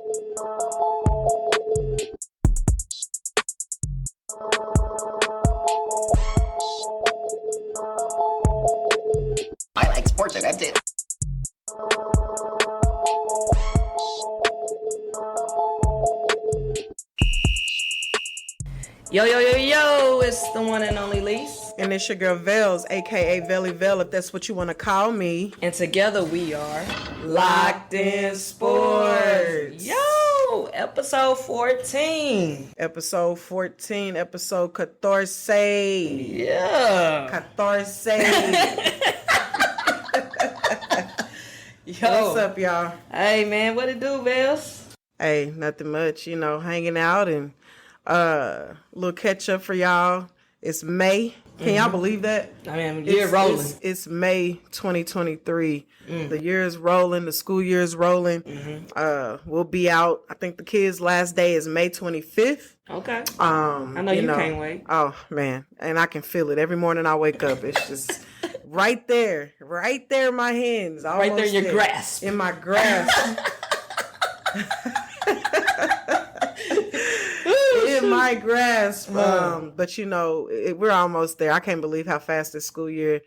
I like sports, and that's it. Yo, yo, yo, yo, it's the one and only Lyse. And it's your girl Velz, aka Velly Vel, if that's what you want to call me. And together we are Loc'd in Sports. Yo, episode 14. Episode 14, episode 14. Yeah. 14. Yo. What's up, y'all? Hey, man, what it do, Vels? Hey, nothing much, hanging out and little catch up for y'all. It's May. Can y'all believe that? I mean, year rolling. It's May 2023. The year is rolling. The school year is rolling. We'll be out. I think the kids' last day is May 25th. Okay. I know you can't wait. Oh, man. And I can feel it. Every morning I wake up. It's just right there in my hands. Right there in your grasp. In my grasp. In my grasp. But we're almost there. I can't believe how fast this school year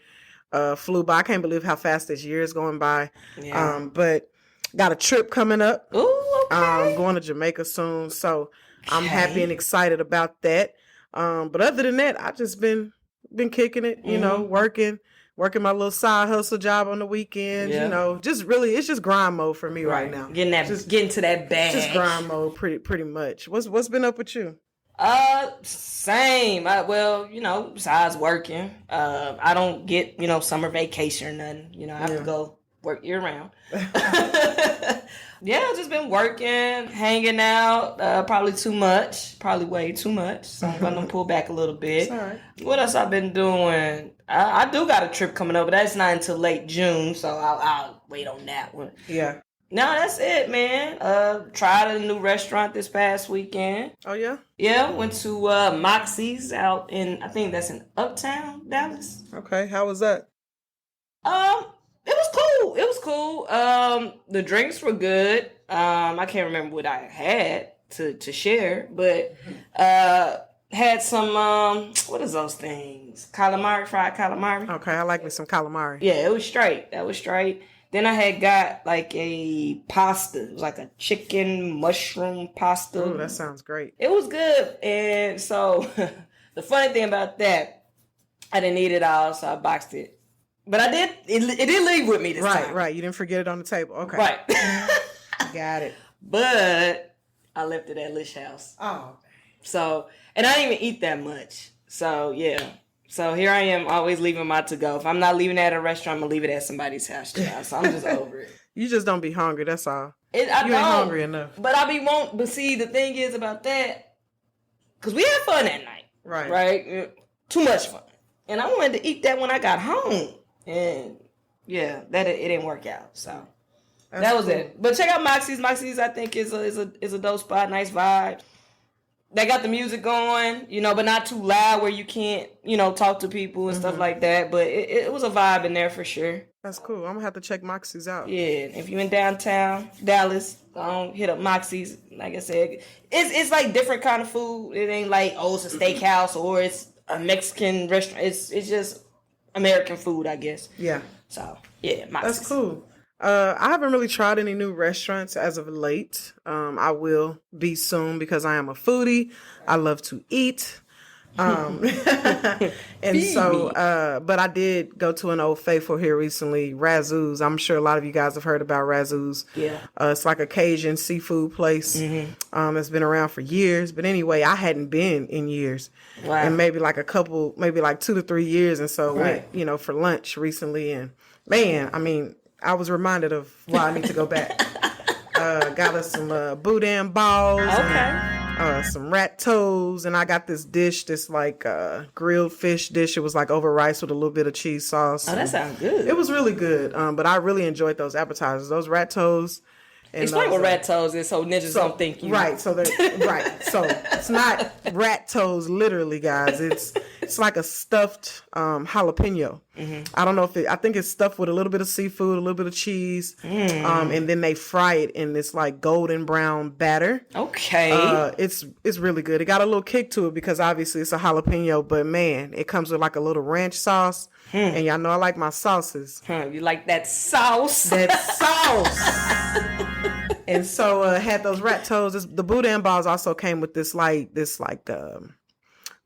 flew by. I can't believe how fast this year is going by. Yeah. But got a trip coming up. Ooh, okay. Going to Jamaica soon. So I'm happy and excited about that. But other than that, I just been kicking it, working my little side hustle job on the weekends, just really, it's just grind mode for me right now. Getting to that bag. Just grind mode pretty much. What's been up with you? Same. Besides working, I don't get, summer vacation or nothing. I have to go work year round. Yeah, I've just been working, hanging out, probably too much, probably way too much. So I'm going to pull back a little bit. It's all right. What else I've been doing? I do got a trip coming up, but that's not until late June, so I'll wait on that one. Yeah. No, that's it, man. Tried a new restaurant this past weekend. Oh, yeah? Yeah, went to Moxie's out in, I think that's in Uptown, Dallas. Okay, how was that? It was cool. The drinks were good. I can't remember what I had to share, but had some what is those things? Calamari, fried calamari. Okay, I like me some calamari. Yeah, it was straight. That was straight. Then I had got like a pasta. It was like a chicken mushroom pasta. Oh, that sounds great. It was good. And so the funny thing about that, I didn't eat it all, so I boxed it. But I did. It did leave with me this time. Right. You didn't forget it on the table. Okay. Right. Got it. But I left it at Lyse's house. Oh. So, and I didn't even eat that much. So, yeah. So here I am, always leaving my to-go. If I'm not leaving it at a restaurant, I'm going to leave it at somebody's house. So I'm just over it. You just don't be hungry. That's all. You ain't hungry enough. But But see, the thing is about that, because we had fun that night. Right. Right? Too much fun. And I wanted to eat that when I got home. And yeah, it didn't work out. So that was it. But check out Moxie's. Moxie's, I think, is a dope spot. Nice vibe. They got the music going, but not too loud where you can't, talk to people and stuff like that. But it was a vibe in there for sure. That's cool. I'm gonna have to check Moxie's out. Yeah, if you're in downtown Dallas, hit up Moxie's. Like I said, it's like different kind of food. It ain't like it's a steakhouse or it's a Mexican restaurant. It's just American food, I guess. Yeah. So, yeah, Moxie's. That's cool. I haven't really tried any new restaurants as of late. I will be soon because I am a foodie. I love to eat. And so, but I did go to an Old Faithful here recently, Razoo's. I'm sure a lot of you guys have heard about Razoo's. Yeah. It's like a Cajun seafood place. It's been around for years. But anyway, I hadn't been in years. Wow. And maybe like 2 to 3 years. And so went, for lunch recently. And man, I mean, I was reminded of why I need to go back. Got us some boudin balls. Okay. And, some rat toes, and I got this dish, this like grilled fish dish. It was like over rice with a little bit of cheese sauce. Oh, that sounds good. It was really good. But I really enjoyed those appetizers, those rat toes. And explain what rat toes is, so ninjas don't think you. Right. So right. So it's not rat toes, literally, guys. It's It's like a stuffed jalapeno. I don't know I think it's stuffed with a little bit of seafood, a little bit of cheese, and then they fry it in this like golden brown batter. Okay. It's really good. It got a little kick to it because obviously it's a jalapeno, but man, it comes with like a little ranch sauce. And y'all know I like my sauces. You like that sauce? That sauce. And so had those rat toes. The boudin balls also came with this I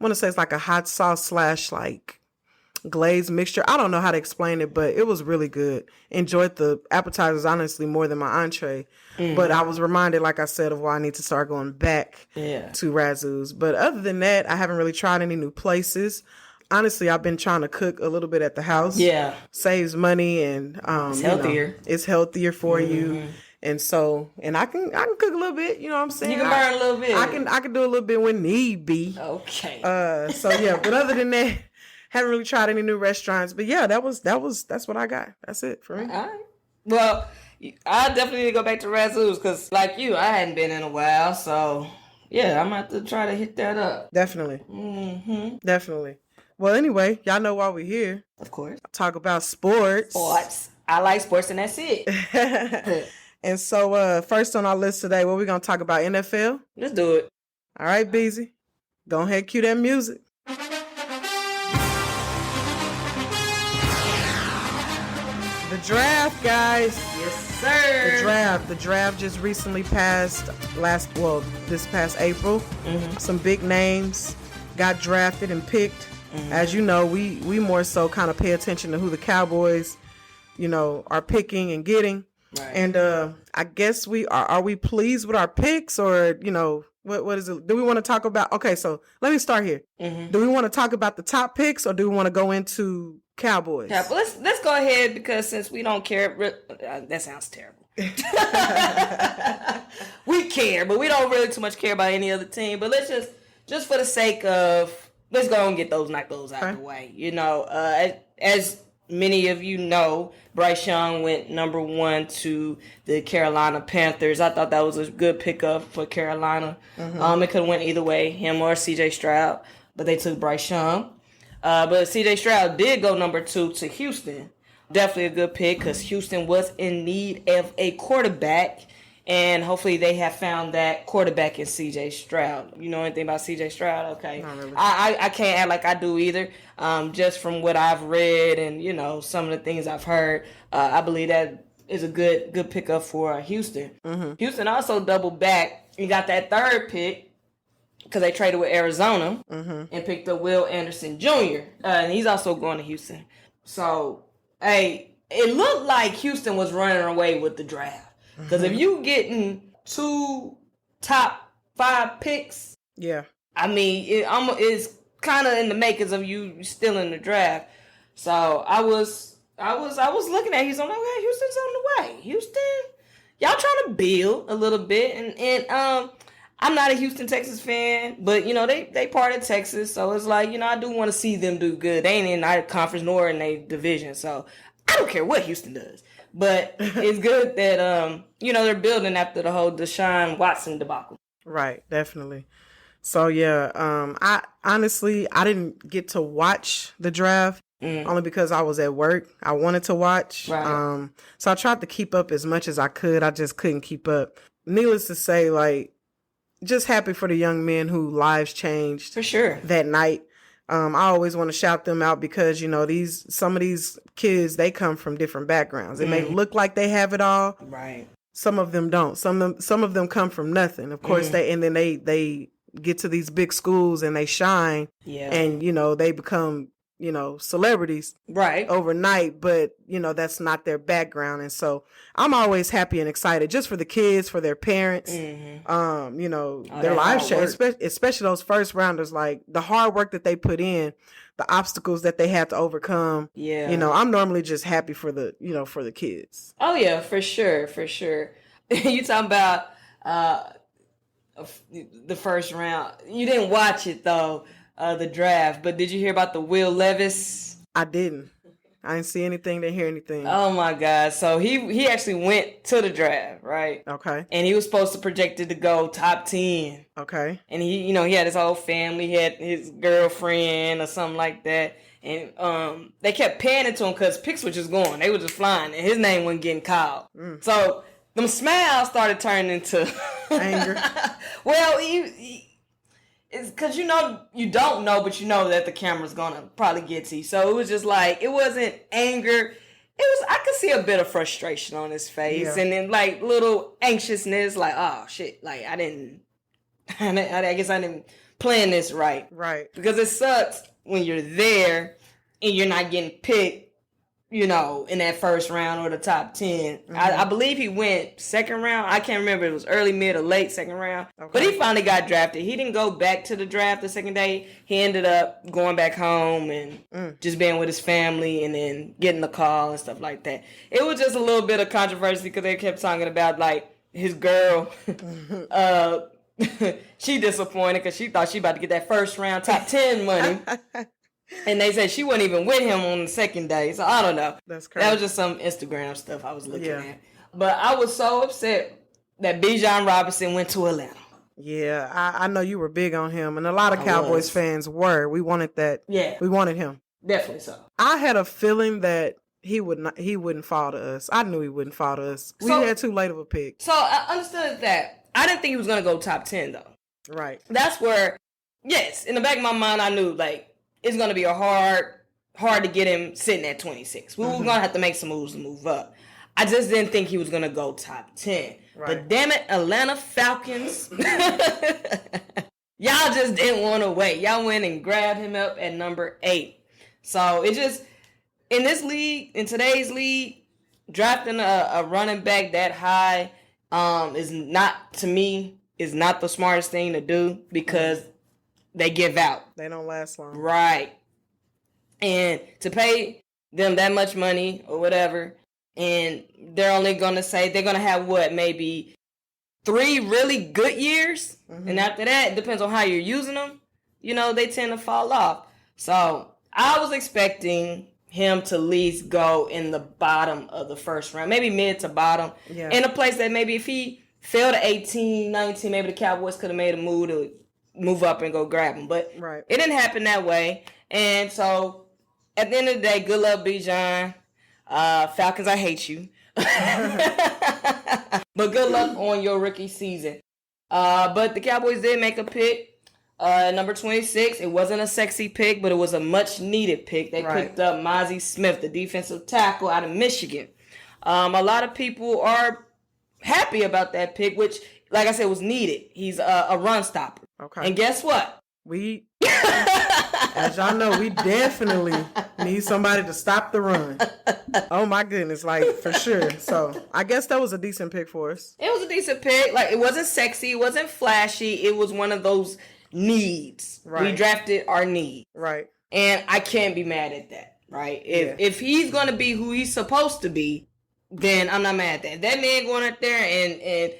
want to say it's like a hot sauce / like glazed mixture. I don't know how to explain it, but it was really good. Enjoyed the appetizers honestly more than my entree. But I was reminded, like I said, of why I need to start going back to Razoo's. But other than that, I haven't really tried any new places. Honestly, I've been trying to cook a little bit at the house. Yeah. Saves money and it's healthier. It's healthier for you. And so, and I can cook a little bit, you know what I'm saying? You can burn a little bit. I can do a little bit when need be. Okay. So yeah, but other than that, haven't really tried any new restaurants. But yeah, that's what I got. That's it for me. All right. Well, I definitely need to go back to Razoo's because, like you, I hadn't been in a while. So yeah, I'm gonna have to try to hit that up. Definitely. Definitely. Well, anyway, y'all know why we're here. Of course. Talk about sports. Sports. I like sports, and that's it. And so, first on our list today, what we gonna talk about? NFL? Let's do it. All right, Beezy. Go ahead, cue that music. The draft, guys. Yes, sir. The draft just recently passed this past April. Some big names got drafted and picked. As you know, we more so kind of pay attention to who the Cowboys, are picking and getting. Right. And I guess are we pleased with our picks or, what is it? Do we want to talk about? Okay, so let me start here. Do we want to talk about the top picks or do we want to go into Cowboys? Yeah, but let's go ahead because since we don't care, that sounds terrible. We care, but we don't really too much care about any other team. But let's just for the sake of, let's go and knock those out of the way. As many of you know, Bryce Young went number 1 to the Carolina Panthers. I thought that was a good pickup for Carolina. It could have went either way, him or C.J. Stroud, but they took Bryce Young. But C.J. Stroud did go number 2 to Houston. Definitely a good pick because Houston was in need of a quarterback, and hopefully they have found that quarterback in C.J. Stroud. You know anything about C.J. Stroud? Okay. Not really. I can't act like I do either. Just from what I've read and, some of the things I've heard, I believe that is a good pickup for Houston. Houston also doubled back and got that third pick because they traded with Arizona and picked up Will Anderson Jr. And he's also going to Houston. So, hey, it looked like Houston was running away with the draft. Because if you getting 2 top 5 picks, I mean, it's kind of in the makings of you still in the draft. So I was looking at Houston. I'm like, okay, Houston's on the way. Houston, y'all trying to build a little bit, and I'm not a Houston Texas fan, but they part of Texas, so it's like I do want to see them do good. They ain't in our conference nor in their division, so I don't care what Houston does. But it's good that they're building after the whole Deshaun Watson debacle. Right, definitely. So yeah, I honestly didn't get to watch the draft only because I was at work. I wanted to watch. Right. So I tried to keep up as much as I could. I just couldn't keep up. Needless to say, like, just happy for the young men who lives changed for sure that night. I always want to shout them out because, some of these kids, they come from different backgrounds. It may look like they have it all. Right. Some of them don't. Some of them come from nothing. Of course, they get to these big schools and they shine. Yeah. And, they become, celebrities. Right. Overnight. But, that's not their background. And so I'm always happy and excited just for the kids, for their parents. Their lives change, especially those first rounders, like the hard work that they put in, the obstacles that they had to overcome. Yeah. I'm normally just happy for the kids. Oh yeah, for sure. For sure. You talking about, the first round. You didn't watch it though, the draft, but did you hear about the Will Levis? I didn't. I didn't see anything, didn't hear anything. Oh my God. So he actually went to the draft, right? Okay. And he was supposed to projected to go top 10. Okay. And he had his whole family, he had his girlfriend or something like that. And they kept paying it to him because picks were just going. They were just flying and his name wasn't getting called. So them smiles started turning into anger. Well, it's because you don't know, but you know that the camera's gonna probably get to you. So it was just like, it wasn't anger. I could see a bit of frustration on his face, and then like little anxiousness, like, oh shit, like I guess I didn't plan this right. Right. Because it sucks when you're there and you're not getting picked, in that first round or the top 10. I believe he went second round. I can't remember if it was early, mid, or late second round. Okay. But he finally got drafted. He didn't go back to the draft the second day. He ended up going back home and just being with his family and then getting the call and stuff like that. It was just a little bit of controversy because they kept talking about, like, his girl. She disappointed because she thought she about to get that first round top 10 money. And they said she wasn't even with him on the second day. So I don't know. That's crazy. That was just some Instagram stuff I was looking at. But I was so upset that Bijan Robinson went to Atlanta. Yeah, I know you were big on him. And a lot of Cowboys fans were. We wanted that. Yeah. We wanted him. Definitely so. I had a feeling that he wouldn't fall to us. I knew he wouldn't fall to us. We had too late of a pick. So I understood that. I didn't think he was going to go top 10, though. Right. That's where, yes, in the back of my mind, I knew, like, it's going to be a hard to get him sitting at 26. We were going to have to make some moves to move up. I just didn't think he was going to go top 10. Right. But damn it, Atlanta Falcons. Y'all just didn't want to wait. Y'all went and grabbed him up at number 8. So it just, in this league, in today's league, drafting a running back that high is not the smartest thing to do because they give out. They don't last long. Right. And to pay them that much money or whatever, and they're only going to say they're going to have maybe 3 really good years. And after that, it depends on how you're using them. They tend to fall off. So I was expecting him to at least go in the bottom of the first round, maybe mid to bottom. Yeah. In a place that maybe if he fell to 18, 19, maybe the Cowboys could have made a move to move up and go grab him. But it didn't happen that way. And so at the end of the day, good luck, Bijan. Falcons, I hate you. But good luck on your rookie season. But the Cowboys did make a pick. Number 26. It wasn't a sexy pick, but it was a much needed pick. They picked up Mazi Smith, the defensive tackle out of Michigan. A lot of people are happy about that pick, which, like I said, was needed. He's a run stopper. Okay. And guess what? As y'all know, we definitely need somebody to stop the run. Oh my goodness, like for sure. So I guess that was a decent pick for us. It was a decent pick. Like, it wasn't sexy, it wasn't flashy. It was one of those needs. Right. We drafted our need. Right. And I can't be mad at that. Right. If he's gonna be who he's supposed to be, then I'm not mad at that. That man going out there and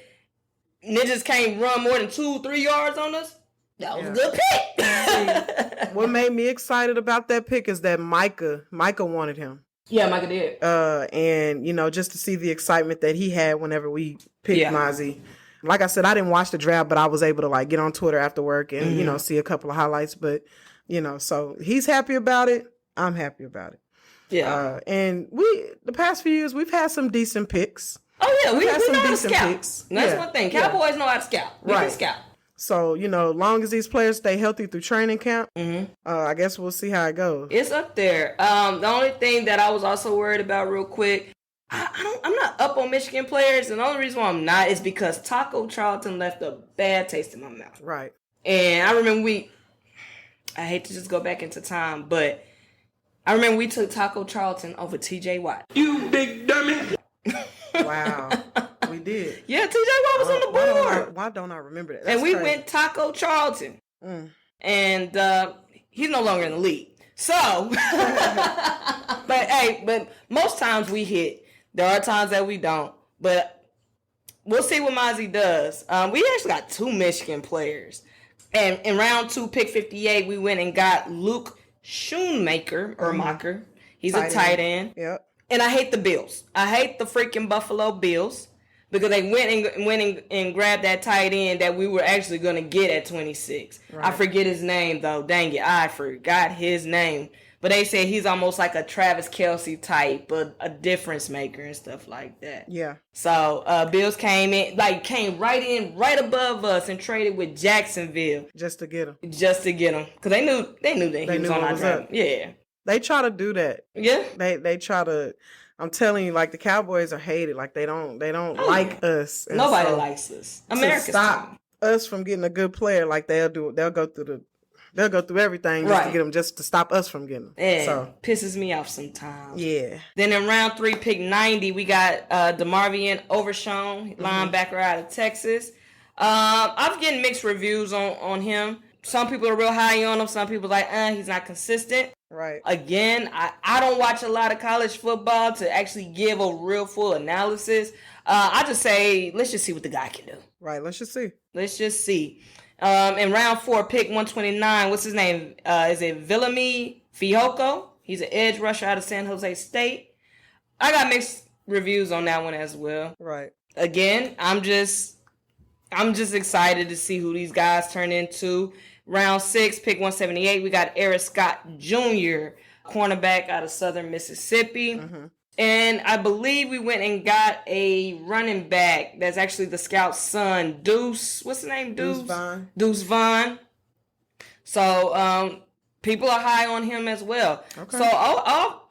ninjas can't run more than 2-3 yards on us. That was a good pick. What made me excited about that pick is that Micah wanted him. Yeah, Micah did. And, just to see the excitement that he had whenever we picked Mazi. Like I said, I didn't watch the draft, but I was able to, get on Twitter after work and, see a couple of highlights. But, so he's happy about it. I'm happy about it. Yeah. And the past few years, we've had some decent picks. Oh, yeah. We know how to scout. Picks. That's one thing. Cowboys know how to scout. We can scout. So, long as these players stay healthy through training camp, I guess we'll see how it goes. It's up there. The only thing that I was also worried about real quick, I'm not up on Michigan players, and the only reason why I'm not is because Taco Charlton left a bad taste in my mouth. Right. And I remember I hate to just go back into time, but I remember we took Taco Charlton over TJ Watt. You big dummy. Wow. We did. Yeah, TJ Watt was on the board. Why don't I remember that? And we went Taco Charlton. And he's no longer in the league. So, but most times we hit. There are times that we don't. But we'll see what Mazi does. We actually got 2 Michigan players. And in round 2, pick 58, we went and got Luke Schoonmaker, or Macher. He's a tight end. Yep. And I hate the Bills. I hate the freaking Buffalo Bills because they went and grabbed that tight end that we were actually going to get at 26. Right. I forget his name, though. Dang it. I forgot his name. But they say he's almost like a Travis Kelce type, but a difference maker and stuff like that. Yeah. So Bills came right above us and traded with Jacksonville just to get him. Because they knew that he was on our draft. Yeah. They try to do that. Yeah. They try to. I'm telling you, like the Cowboys are hated. Like they don't like us. And nobody likes us. America stop us from getting a good player. Like they'll go through everything just to get them, just to stop us from getting them. Yeah, so pisses me off sometimes. Yeah. Then in round 3, pick 90, we got DeMarvion Overshown, linebacker out of Texas. I've getting mixed reviews on him. Some people are real high on him. Some people like, he's not consistent. Right. Again, I don't watch a lot of college football to actually give a real full analysis. I just say, let's just see what the guy can do. Right. Let's just see. In round 4, pick 129, what's his name? Is it Viliami Fehoko? He's an edge rusher out of San Jose State. I got mixed reviews on that one as well. Right. Again, I'm just excited to see who these guys turn into. Round 6, pick 178, we got Eric Scott Jr., cornerback out of Southern Mississippi. Mm-hmm. And I believe we went and got a running back that's actually the scout's son, Deuce. What's the name? Deuce Vaughn. So people are high on him as well. Okay. So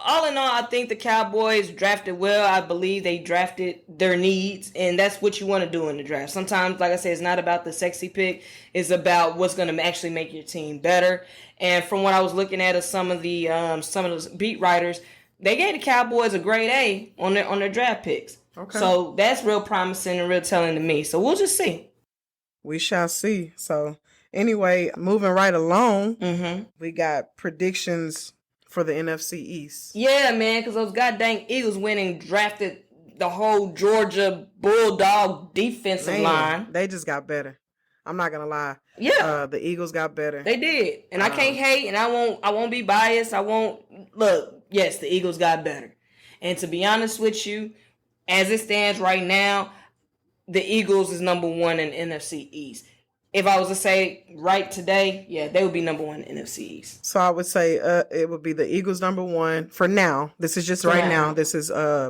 all in all, I think the Cowboys drafted well. I believe they drafted their needs, and that's what you want to do in the draft. Sometimes, like I said, it's not about the sexy pick. It's about what's going to actually make your team better. And from what I was looking at of some of those beat writers, they gave the Cowboys a grade A on their draft picks. Okay. So that's real promising and real telling to me. So we'll just see. We shall see. So anyway, moving right along, we got predictions for the NFC East. Yeah, man, because those goddamn Eagles went and drafted the whole Georgia Bulldog defensive line. They just got better. I'm not gonna lie. Yeah, the Eagles got better. They did, and I can't hate, and I won't be biased. Yes, the Eagles got better, and to be honest with you, as it stands right now, the Eagles is number 1 in NFC East. If I was to say right today, yeah, they would be number 1 in NFC East. So I would say it would be the Eagles number 1 for now. This is just right now. This is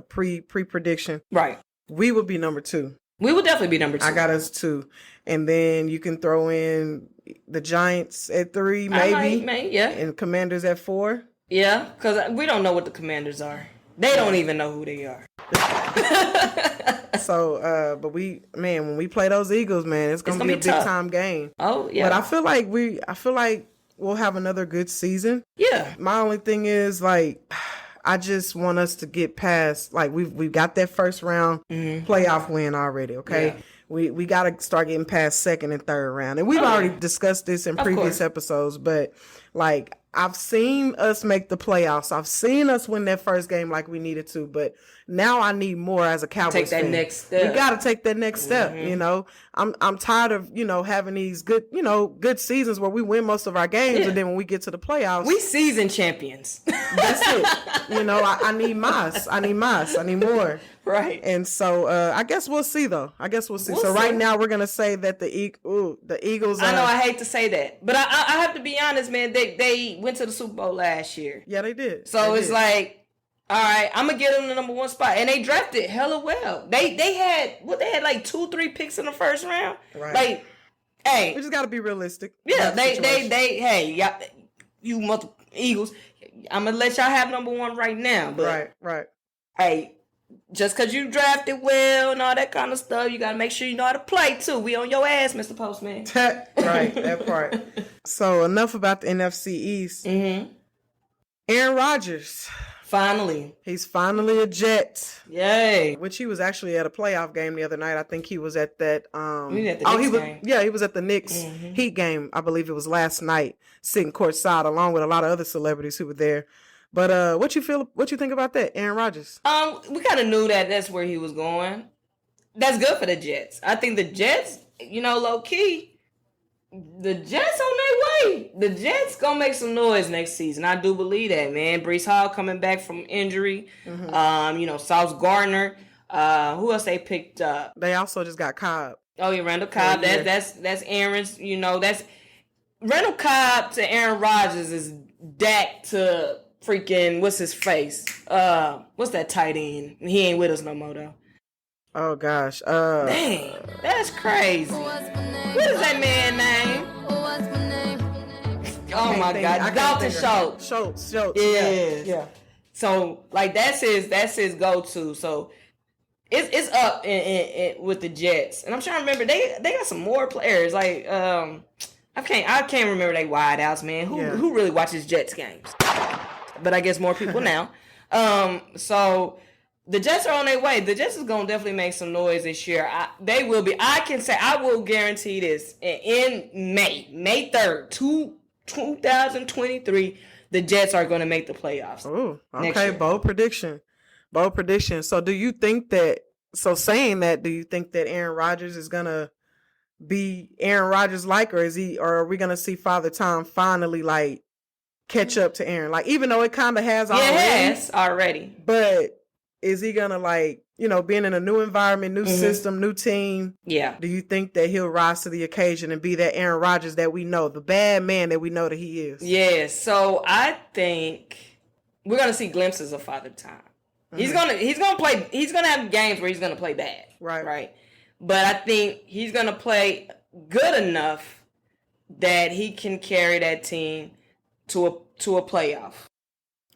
pre-prediction. Right. We would be number 2. We would definitely be number 2. I got us 2. And then you can throw in the Giants at 3, maybe. Yeah. And Commanders at 4. Yeah, because we don't know what the Commanders are. They don't even know who they are. So, but when we play those Eagles, man, it's gonna be a big time game. Oh yeah. But I feel like we'll have another good season. Yeah. My only thing is I just want us to get past. We've got that first round playoff win already. Okay. Yeah. We got to start getting past second and third round, and we've already discussed this in previous episodes. But I've seen us make the playoffs. I've seen us win that first game like we needed to, but now I need more as a Cowboys fan. Take that next step. We got to take that next step. You know, I'm tired of having these good seasons where we win most of our games, and then when we get to the playoffs, we season champions. That's it. I need más. I need more. Right. And so I guess we'll see though. So right now we're gonna say that the Eagles. I know I hate to say that, but I have to be honest, man. They went to the Super Bowl last year. Yeah, they did. So it's like, all right, I'm gonna give them the number 1 spot, and they drafted hella well. They had 2-3 picks in the first round. Right. Hey, we just gotta be realistic. Yeah, hey, you mother Eagles. I'm gonna let y'all have number 1 right now. But right. Hey. Just because you drafted well and all that kind of stuff, you got to make sure you know how to play, too. We on your ass, Mr. Postman. Right, that part. So, enough about the NFC East. Mm-hmm. Aaron Rodgers. Finally. He's finally a Jet. Yay. Which he was actually at a playoff game the other night. I think he was at that... game. Yeah, he was at the Knicks Heat game. I believe it was last night, sitting courtside along with a lot of other celebrities who were there. But what you think about that, Aaron Rodgers? We kind of knew that that's where he was going. That's good for the Jets. I think the Jets, low key, the Jets on their believe the Jets gonna make some noise next season. I do believe that, man. Breece Hall coming back from injury. Sauce Gardner. Who else they picked up? They also just got Cobb. Oh yeah, Randall Cobb. That's Aaron's. That's Randall Cobb to Aaron Rodgers is Dak to freaking what's his face? What's that tight end? He ain't with us no more though. Oh gosh. Dang, that's crazy. What is that man name? Oh my God, Dalton Schultz. Schultz. Yeah. So like that's his go-to. So it's up in with the Jets, and I'm trying to remember they got some more players. Like I can't remember they wideouts, man. Who really watches Jets games? But I guess more people now. So the Jets are on their way. The Jets is gonna definitely make some noise this year. They will be. I will guarantee this in May 3rd, 2023. The Jets are gonna make the playoffs. Oh, okay. Bold prediction. So do you think that? So saying that, do you think that Aaron Rodgers is gonna be Aaron Rodgers like, or are we gonna see Father Time finally like catch up to Aaron? Like, even though it kind of has already. It has already. But is he gonna being in a new environment, new system, new team? Yeah. Do you think that he'll rise to the occasion and be that Aaron Rodgers that we know, the bad man that we know that he is? Yeah. So I think we're gonna see glimpses of Father Time. He's gonna play. He's gonna have games where he's gonna play bad. Right. But I think he's gonna play good enough that he can carry that team to a playoff.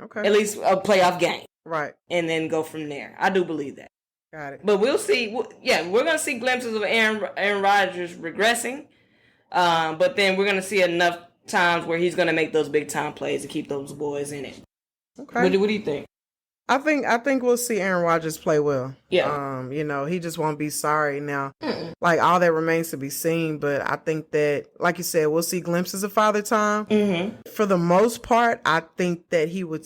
Okay. At least a playoff game. Right. And then go from there. I do believe that. Got it. But we'll see. Yeah, we're going to see glimpses of Aaron Rodgers regressing. But then we're going to see enough times where he's going to make those big time plays to keep those boys in it. Okay. What do you think? I think we'll see Aaron Rodgers play well. Yeah. He just won't be sorry now. Like, all that remains to be seen. But I think that, like you said, we'll see glimpses of Father Time. Mm-hmm. For the most part, I think that he will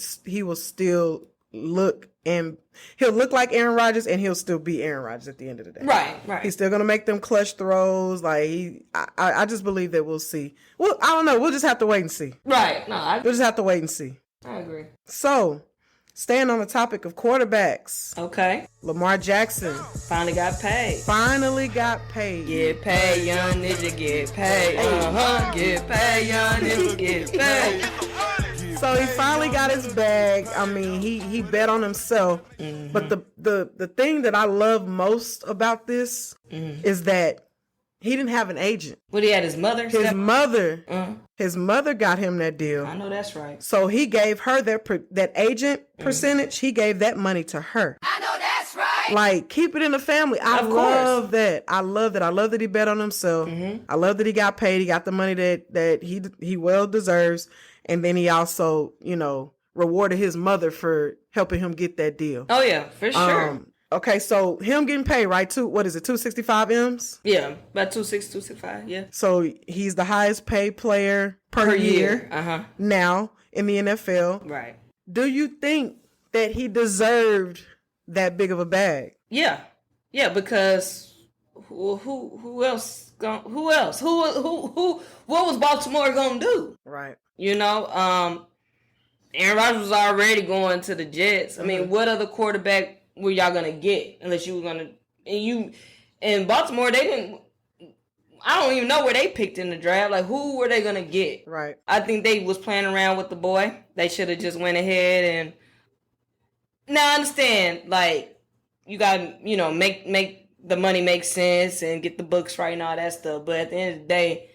still look and he'll look like Aaron Rodgers, and he'll still be Aaron Rodgers at the end of the day. Right. He's still gonna make them clutch throws. Like I just believe that we'll see. Well, I don't know. We'll just have to wait and see. Right. We'll just have to wait and see. I agree. So, staying on the topic of quarterbacks. Okay. Lamar Jackson finally got paid. Get paid, young nigga, get paid. Get paid, young nigga, get paid. So he finally got his bag. I mean, he bet on himself. Mm-hmm. But the thing that I love most about this is that he didn't have an agent. What, he had his mother? His mother got him that deal. I know that's right. So he gave her that agent percentage. He gave that money to her. I know that's right. Like, keep it in the family. I love that. I love that he bet on himself. Mm-hmm. I love that he got paid. He got the money that he well deserves. And then he also, rewarded his mother for helping him get that deal. Oh, yeah, for sure. Okay, so him getting paid, right? What is it, 265 M's? Yeah, about 265, yeah. So he's the highest paid player per year now in the NFL. Right. Do you think that he deserved that big of a bag? Yeah. Yeah, because who else? What was Baltimore going to do? Right. Aaron Rodgers was already going to the Jets. I mean, what other quarterback were y'all going to get unless you were going to... In Baltimore, they didn't... I don't even know where they picked in the draft. Like, who were they going to get? Right. I think they was playing around with the boy. They should have just went ahead and... Now, I understand, like, you got to, make the money make sense and get the books right and all that stuff. But at the end of the day,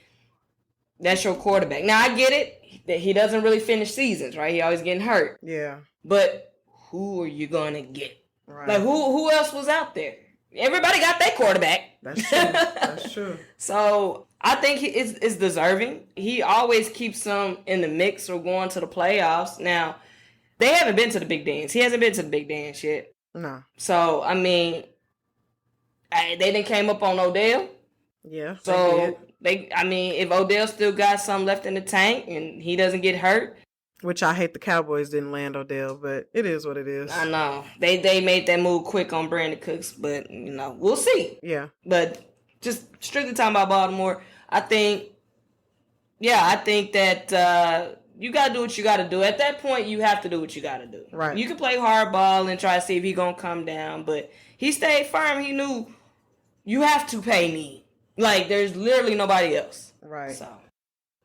that's your quarterback. Now, I get it that he doesn't really finish seasons, right? He always getting hurt. Yeah. But who are you going to get? Right. Like, who else was out there? Everybody got their quarterback. That's true. So, I think he is deserving. He always keeps them in the mix or going to the playoffs. Now, they haven't been to the big dance. He hasn't been to the big dance yet. No. So, I mean, they didn't came up on Odell. Yeah. So, if Odell still got some left in the tank and he doesn't get hurt. Which I hate the Cowboys didn't land Odell, but it is what it is. I know. They made that move quick on Brandon Cooks, but, we'll see. Yeah. But just strictly talking about Baltimore, I think Yeah, I think that you got to do what you got to do. At that point, you have to do what you got to do. Right. You can play hardball and try to see if he's going to come down, but he stayed firm. He knew you have to pay me. Like, there's literally nobody else. Right. So,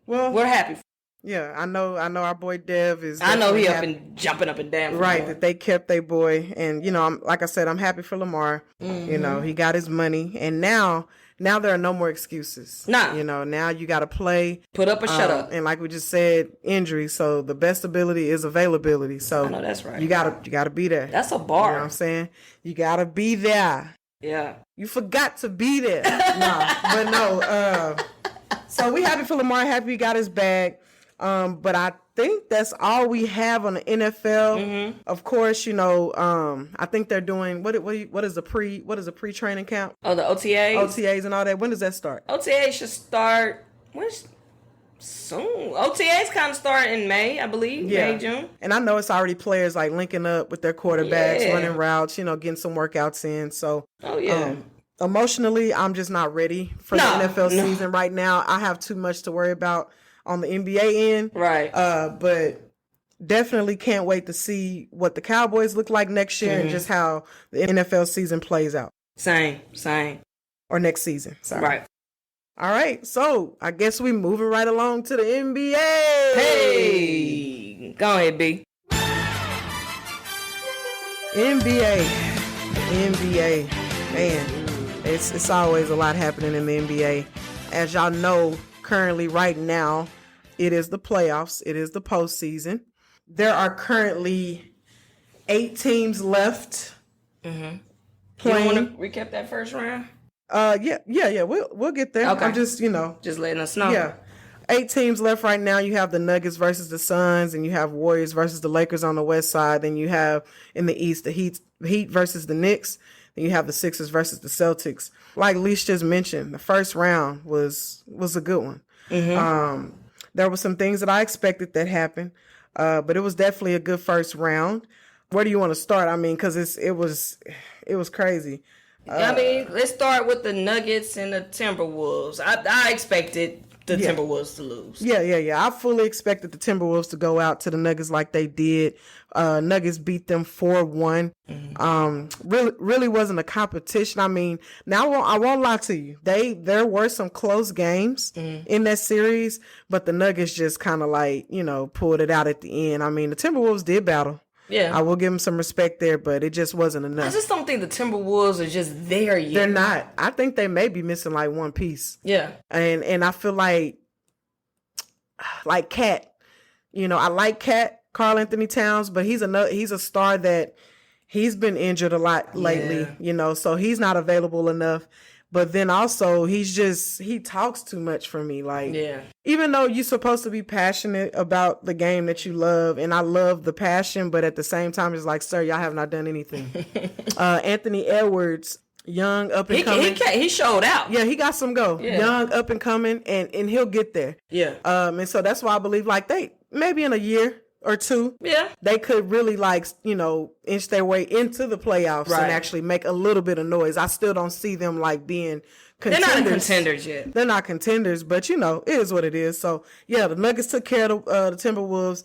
well, we're happy. Yeah, I know our boy Dev is. I know he up and jumping up and down. Right, that they kept their boy. And, like I said, I'm happy for Lamar. Mm-hmm. He got his money. And now there are no more excuses. Nah. Now you got to play. Put up or shut up. And like we just said, injury. So the best ability is availability. So I know that's right. You gotta be there. That's a bar. You know what I'm saying? You got to be there. Yeah. You forgot to be there. But no. So we happy for Lamar. Happy he got his bag. But I think that's all we have on the NFL. Mm-hmm. Of course, I think they're doing what is a pre-training camp? Oh, the OTAs? OTAs and all that. When does that start? OTAs should start soon. OTAs kind of start in May, I believe. Yeah. May, June. And I know it's already players like linking up with their quarterbacks, running routes, getting some workouts in. So, emotionally, I'm just not ready for the NFL season right now. I have too much to worry about on the NBA end. Right. But definitely can't wait to see what the Cowboys look like next year and just how the NFL season plays out. Same. Or next season. Sorry. Right. All right. So I guess we moving right along to the NBA. Hey. Go ahead, B. NBA. Man, it's always a lot happening in the NBA. As y'all know, currently, right now, it is the playoffs. It is the postseason. There are currently 8 teams left. Mm-hmm. Playing. You want to recap that first round? Yeah. We'll get there. Okay. I'm just letting us know. Yeah. 8 teams left right now. You have the Nuggets versus the Suns, and you have Warriors versus the Lakers on the west side. Then you have in the East the Heat versus the Knicks. Then you have the Sixers versus the Celtics. Like Lyse just mentioned, the first round was a good one. Mm-hmm. There were some things that I expected that happened, but it was definitely a good first round. Where do you want to start? I mean, because it was crazy. Let's start with the Nuggets and the Timberwolves. I expected the Timberwolves to lose. Yeah. I fully expected the Timberwolves to go out to the Nuggets like they did. Nuggets beat them 4-1. Mm-hmm. Really wasn't a competition. I mean, now I won't lie to you. There were some close games in that series, but the Nuggets just kind of pulled it out at the end. I mean, the Timberwolves did battle. Yeah. I will give them some respect there, but it just wasn't enough. I just don't think the Timberwolves are just there yet. They're not. I think they may be missing one piece. Yeah. And I feel like Cat. I like Cat, Karl Anthony Towns, but he's a star that he's been injured a lot lately, so he's not available enough. But then also he talks too much for me. Even though you're supposed to be passionate about the game that you love, and I love the passion, but at the same time, it's like, sir, y'all have not done anything. Anthony Edwards, young, up and coming. He showed out. Yeah, he got some go. Yeah. Young, up and coming, and he'll get there. Yeah. And so that's why I believe they maybe in a year or two, they could really inch their way into the playoffs and actually make a little bit of noise. I still don't see them being contenders. They're not contenders yet. They're not contenders, but it is what it is. So yeah, the Nuggets took care of the Timberwolves.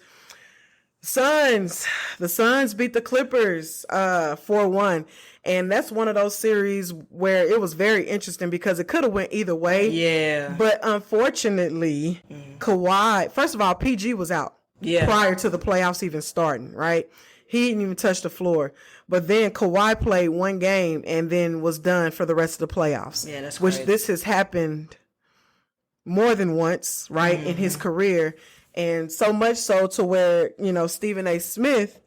The Suns beat the Clippers 4-1. And that's one of those series where it was very interesting because it could have went either way. Yeah. But unfortunately, Kawhi, first of all, PG was out. Yeah. Prior to the playoffs even starting, right? He didn't even touch the floor. But then Kawhi played one game and then was done for the rest of the playoffs. Yeah, that's which crazy. This has happened more than once, right, in his career. And so much so to where, Stephen A. Smith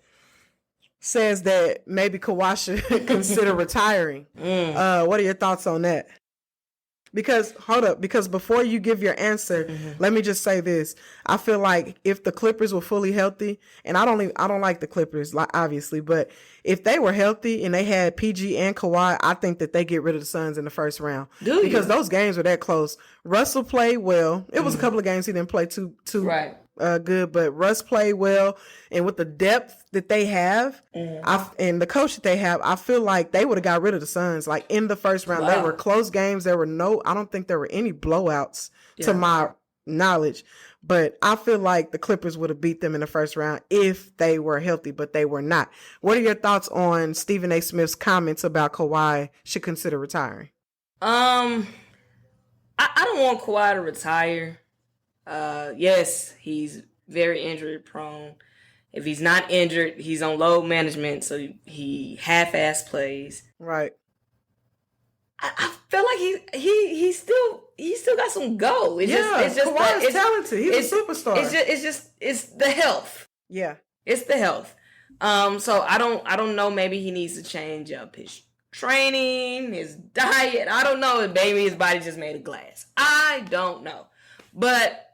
says that maybe Kawhi should consider retiring. What are your thoughts on that? Because before you give your answer, let me just say this. I feel like if the Clippers were fully healthy, and I don't like the Clippers, obviously, but if they were healthy and they had PG and Kawhi, I think that they get rid of the Suns in the first round. Because those games were that close. Russell played well. It was a couple of games he didn't play too right. Good, but Russ played well, and with the depth that they have, and the coach that they have, I feel like they would have got rid of the Suns in the first round. Wow. There were close games. I don't think there were any blowouts to my knowledge. But I feel like the Clippers would have beat them in the first round if they were healthy, but they were not. What are your thoughts on Stephen A. Smith's comments about Kawhi should consider retiring? I don't want Kawhi to retire. Yes, he's very injury prone. If he's not injured, he's on load management, so he half-ass plays. Right. I feel like he still got some go. It's just Kawhi is talented. He's a superstar. It's the health. Yeah. It's the health. So I don't know. Maybe he needs to change up his training, his diet. I don't know. Maybe his body just made of glass. I don't know. But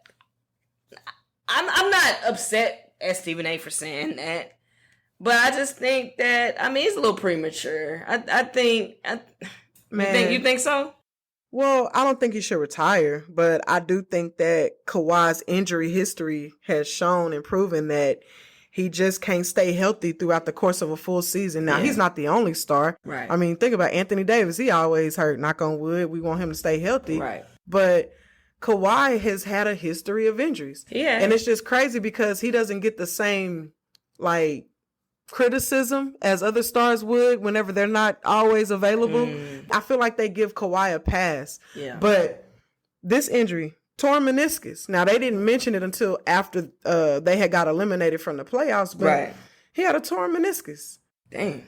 I'm not upset at Stephen A. for saying that. But I just think that, it's a little premature. You think so? Well, I don't think he should retire, but I do think that Kawhi's injury history has shown and proven that he just can't stay healthy throughout the course of a full season. Now, he's not the only star. Right. Think about Anthony Davis. He always hurt, knock on wood. We want him to stay healthy. Right. But Kawhi has had a history of injuries. Yeah. And it's just crazy because he doesn't get the same, criticism as other stars would whenever they're not always available. I feel like they give Kawhi a pass. Yeah. But this injury, torn meniscus. Now, they didn't mention it until after they had got eliminated from the playoffs, but he had a torn meniscus. Dang.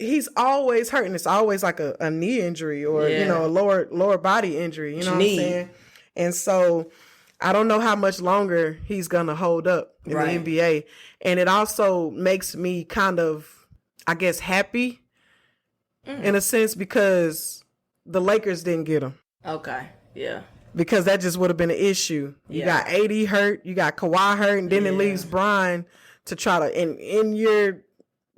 He's always hurting. It's always like a knee injury or, a lower body injury. You know what I'm saying? And so I don't know how much longer he's going to hold up in the NBA. And it also makes me kind of, I guess, happy in a sense because the Lakers didn't get him. Okay, yeah. Because that just would have been an issue. You got AD hurt, you got Kawhi hurt, and then it leaves Brian to try to, in year,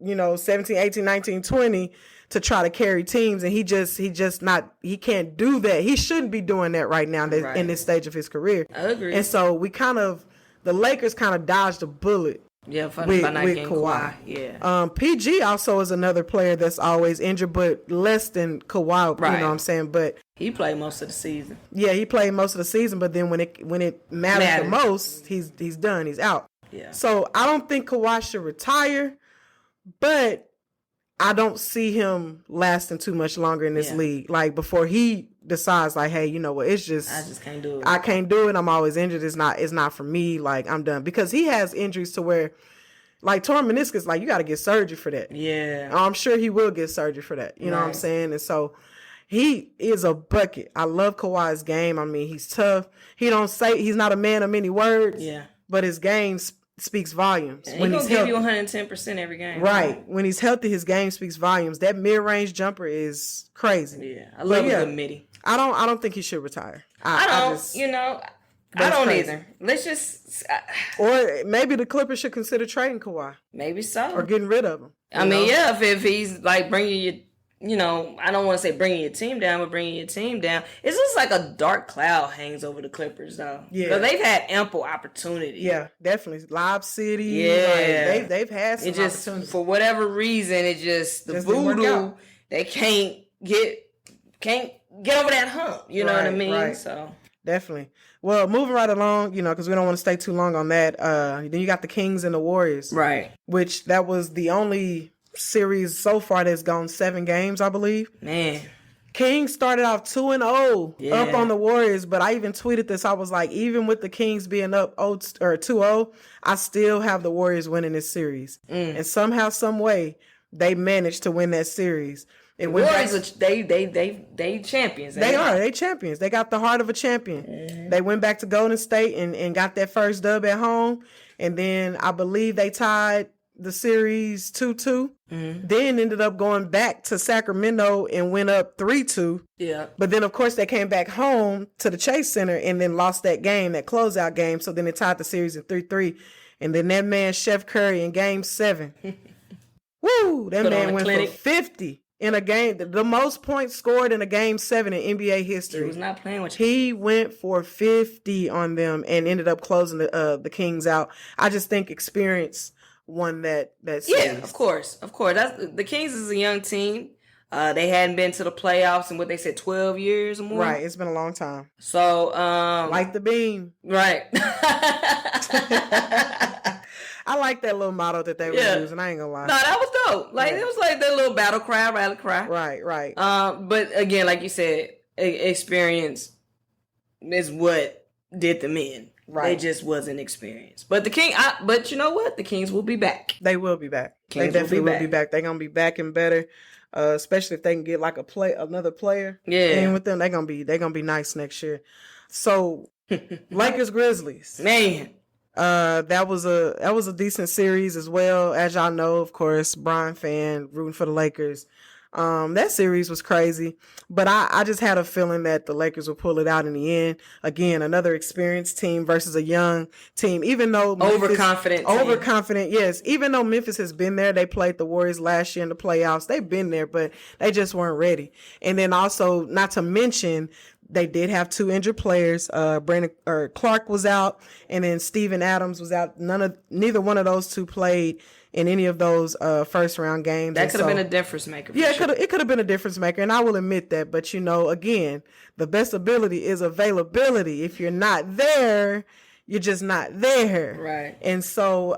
17, 18, 19, 20, to try to carry teams, and he can't do that. He shouldn't be doing that right now in this stage of his career. I agree. And so the Lakers kind of dodged a bullet. Yeah, with Kawhi. Yeah. PG also is another player that's always injured, but less than Kawhi. Right. You know what I'm saying? But he played most of the season. Yeah, he played most of the season, but then when it matters the most, he's done. He's out. Yeah. So I don't think Kawhi should retire, but I don't see him lasting too much longer in this league. Before he decides, hey, you know what? It's just I just can't do it. I can't do it. I'm always injured. It's not for me. I'm done because he has injuries to where, torn meniscus. You got to get surgery for that. Yeah, I'm sure he will get surgery for that. You know what I'm saying? And so he is a bucket. I love Kawhi's game. He's tough. He's not a man of many words. Yeah, but his game speaks volumes. And he's gonna give you 110% every game. Right. When he's healthy, his game speaks volumes. That mid-range jumper is crazy. Yeah, I love a good midi. I don't think he should retire. I don't either. Let's just or maybe the Clippers should consider trading Kawhi. Maybe so. Or getting rid of him. If he's bringing you, I don't want to say bringing your team down, but bringing your team down. It's just like a dark cloud hangs over the Clippers, though. Yeah. Because they've had ample opportunity. Yeah, defingetly. Lob City. Yeah. They've had some opportunities. For whatever reason, the voodoo, they can't get over that hump. You know what I mean? Right. So definitely. Well, moving right along, because we don't want to stay too long on that. Then you got the Kings and the Warriors. Right. Which that was the only series so far that's gone 7 games, I believe. Man. Kings started off 2-0 up on the Warriors, but I even tweeted this. I was like, even with the Kings being up 2-0, I still have the Warriors winning this series. And somehow, some way, they managed to win that series. Warriors, they champions. They champions. They got the heart of a champion. Mm-hmm. They went back to Golden State and got that first dub at home. And then I believe they tied the series 2-2. Mm-hmm. Then ended up going back to Sacramento and went up 3-2. Yeah. But then, of course, they came back home to the Chase Center and then lost that game, that closeout game. So then they tied the series in 3-3. And then that man, Chef Curry, in Game 7. Woo! That man went for 50. In a game, the most points scored in a Game 7 in NBA history. He was not playing with you. He went for 50 on them and ended up closing the Kings out. I just think experience won that series. Yeah, of course. The Kings is a young team. They hadn't been to the playoffs in what they said 12 years or more. Right. It's been a long time. So, like the beam. Right. I like that little motto that they were using. I ain't gonna lie. No, that was dope. Like it was like that little battle cry, rally cry. Right. But again, like you said, experience is what did them in. Right. They just wasn't experienced. But but you know what? The Kings will be back. They will be back. They definitely will be back. They're gonna be back and better. Especially if they can get like another player. And with them, they're gonna be nice next year. So Lakers Grizzlies. Man. That was a decent series as well. As y'all know, of course, Brian fan, rooting for the Lakers. That series was crazy, but I just had a feeling that the Lakers would pull it out in the end. Again, another experienced team versus a young team, even though overconfident, yes. Even though Memphis has been there, they played the Warriors last year in the playoffs. They've been there, but they just weren't ready. And then also, not to mention, they did have 2 injured players. Clark was out, and then Steven Adams was out. Neither one of those 2 played in any of those first round games. That could have been a difference maker. Yeah, it could have been a difference maker, and I will admit that. But again, the best ability is availability. If you're not there, you're just not there. Right. And so,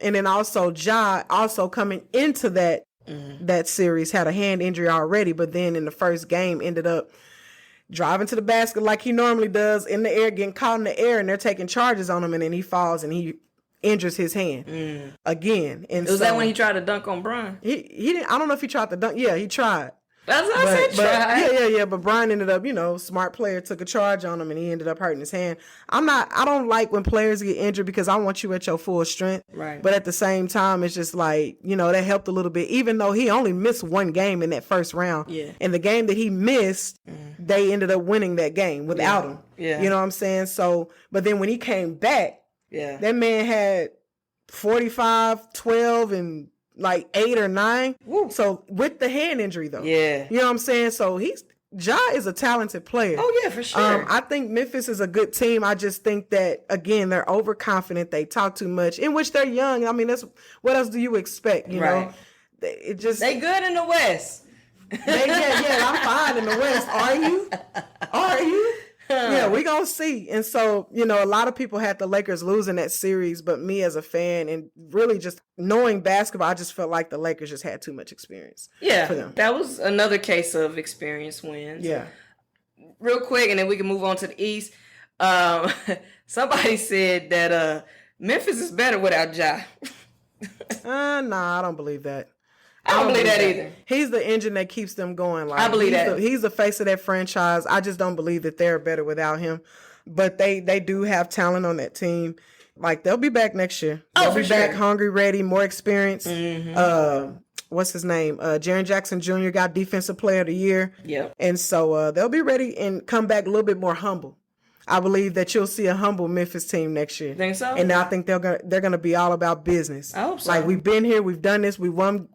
and then also Ja also coming into that series had a hand injury already, but then in the first game ended up driving to the basket like he normally does in the air, getting caught in the air, and they're taking charges on him, and then he falls and he injures his hand again. And was that when he tried to dunk on Brian? He didn't. I don't know if he tried to dunk. Yeah, he tried. That's what I said. Try. Yeah. But Brian ended up, smart player took a charge on him, and he ended up hurting his hand. I don't like when players get injured because I want you at your full strength. Right. But at the same time, it's just like, that helped a little bit. Even though he only missed 1 game in that first round. Yeah. And the game that he missed, they ended up winning that game without him. Yeah. You know what I'm saying? So, but then when he came back, that man had 45, 12, and like 8 or 9. Woo. So with the hand injury though. Yeah. You know what I'm saying? So Ja is a talented player. Oh yeah, for sure. I think Memphis is a good team. I just think that again, they're overconfident. They talk too much, in which they're young. I mean, that's what else do you expect? You know? It just they good in the West. I'm fine in the West. Are you? Yeah, we gonna see. And so, a lot of people had the Lakers losing that series, but me as a fan and really just knowing basketball, I just felt like the Lakers just had too much experience. Yeah, for them. That was another case of experience wins. Yeah. Real quick, and then we can move on to the East. Somebody said that Memphis is better without Ja. Nah, I don't believe that. I don't believe that either. He's the engine that keeps them going. Like, I believe that. He's the face of that franchise. I just don't believe that they're better without him. But they do have talent on that team. Like, they'll be back next year. They'll be back hungry, ready, more experienced. What's his name? Jaren Jackson Jr. got Defensive Player of the Year. Yeah. And so they'll be ready and come back a little bit more humble. I believe that you'll see a humble Memphis team next year. Think so? And I think they're gonna be all about business. I hope so. Like, we've been here, we've done this, we've won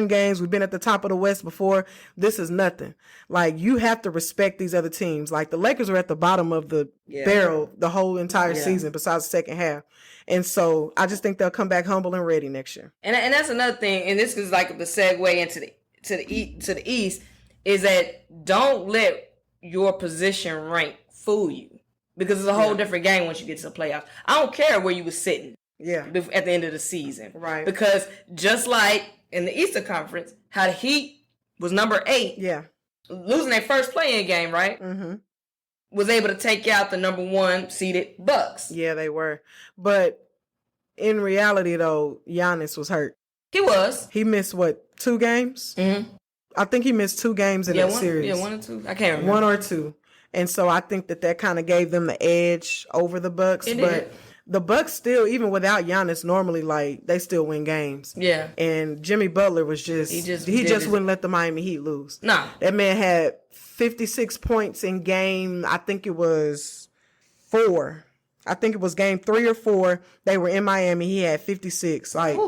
games, we've been at the top of the West before. This is nothing. Like, you have to respect these other teams. Like, the Lakers were at the bottom of the barrel the whole entire season, besides the second half. And so I just think they'll come back humble and ready next year. And that's another thing, and this is like the segue into the East, is that don't let your position rank fool you. Because it's a whole different game once you get to the playoffs. I don't care where you were sitting at the end of the season. Right. Because just like in the Eastern Conference, how the Heat was number 8. Yeah. Losing their first play-in game, right? Mm-hmm. Was able to take out the number 1 seeded Bucks. Yeah, they were. But in reality, though, Giannis was hurt. He was. He missed, 2 games? Mm-hmm. I think he missed 2 games in that series. Yeah, 1 or 2. I can't remember. 1 or 2. And so I think that kind of gave them the edge over the Bucks. But the Bucks still, even without Giannis, normally, like, they still win games. Yeah. And Jimmy Butler was he just wouldn't let the Miami Heat lose. No. That man had 56 points in game, I think it was 4. I think it was game 3 or 4. They were in Miami. He had 56. Like,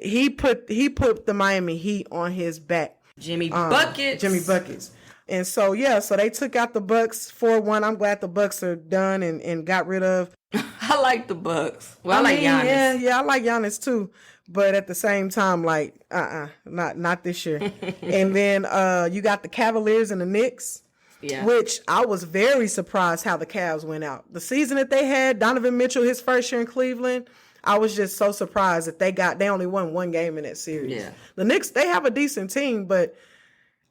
he put the Miami Heat on his back. Jimmy Buckets. And so, so they took out the Bucks 4-1. I'm glad the Bucks are done and got rid of. I like the Bucks. Well, I like Giannis. Yeah, I like Giannis too. But at the same time, like, not this year. And then you got the Cavaliers and the Knicks. Yeah. Which I was very surprised how the Cavs went out. The season that they had, Donovan Mitchell, his first year in Cleveland, I was just so surprised that they only won one game in that series. Yeah. The Knicks, they have a decent team, but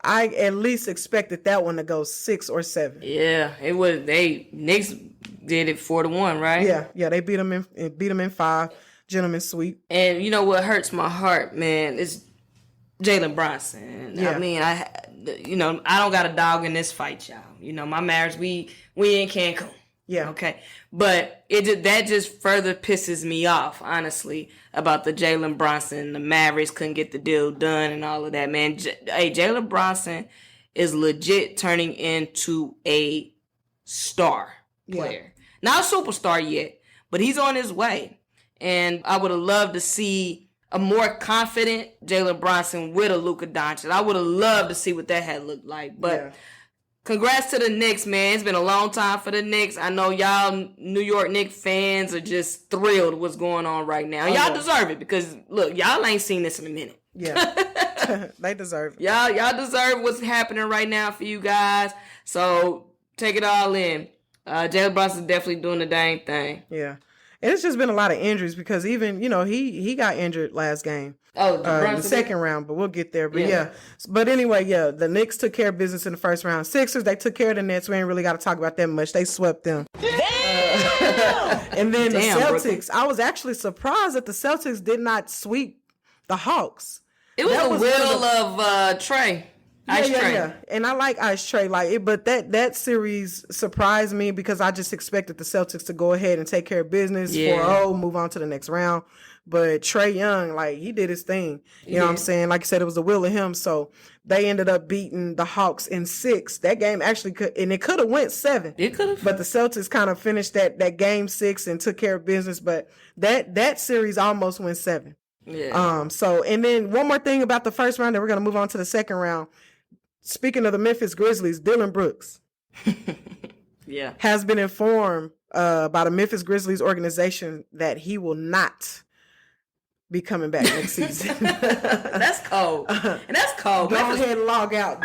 I at least expected that one to go 6 or 7. Yeah, it was. Knicks did it 4-1, right? Yeah, they beat them in 5, gentlemen's sweep. And you know what hurts my heart, man, is Jalen Brunson. Yeah. I mean, I don't got a dog in this fight, y'all. You know, my marriage, we in Cancun. Yeah. Okay. But that just further pisses me off, honestly, about the Jalen Brunson. The Mavericks couldn't get the deal done and all of that, man. Jalen Brunson is legit turning into a star player. Not a superstar yet, but he's on his way. And I would have loved to see a more confident Jalen Brunson with a Luka Doncic. I would have loved to see what that had looked like. But congrats to the Knicks, man. It's been a long time for the Knicks. I know y'all New York Knicks fans are just thrilled what's going on right now. Y'all deserve it because, look, y'all ain't seen this in a minute. Yeah, they deserve it. Y'all deserve what's happening right now for you guys. So take it all in. Jalen Brunson's definitely doing the dang thing. Yeah. And it's just been a lot of injuries because even, he got injured last game. Oh, in the second round, but we'll get there. But But anyway, the Knicks took care of business in the first round. Sixers, they took care of the Nets. We ain't really got to talk about that much. They swept them. And then the Celtics. Brooklyn. I was actually surprised that the Celtics did not sweep the Hawks. It was the will of Trey. Ice Trey. Yeah. And I like Ice Trey, but that series surprised me because I just expected the Celtics to go ahead and take care of business 4-0, move on to the next round. But Trae Young, he did his thing. You know what I'm saying? Like I said, it was the will of him. So they ended up beating the Hawks in 6. That game actually it could have went 7. It could have. But the Celtics kind of finished that game 6 and took care of business. But that series almost went 7. Yeah. And then one more thing about the first round, then we're going to move on to the second round. Speaking of the Memphis Grizzlies, Dillon Brooks has been informed by the Memphis Grizzlies organization that he will not be coming back next season. That's cold. And that's cold. Go ahead and log out.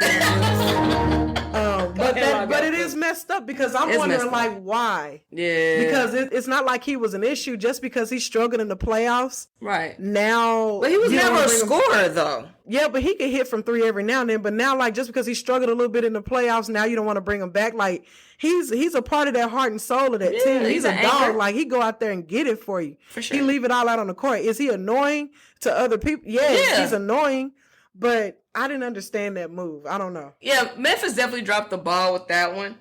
But it is messed up because I'm wondering why. Yeah. Because it's not like he was an issue just because he struggled in the playoffs. Right. Now. But he was never a scorer though. Yeah, but he could hit from 3 every now and then. But now, just because he struggled a little bit in the playoffs, now you don't want to bring him back. He's a part of that heart and soul of that team. He's a dog. He go out there and get it for you. For sure. He leave it all out on the court. Is he annoying to other people? Yes, he's annoying. But I didn't understand that move. I don't know. Yeah, Memphis definitely dropped the ball with that one.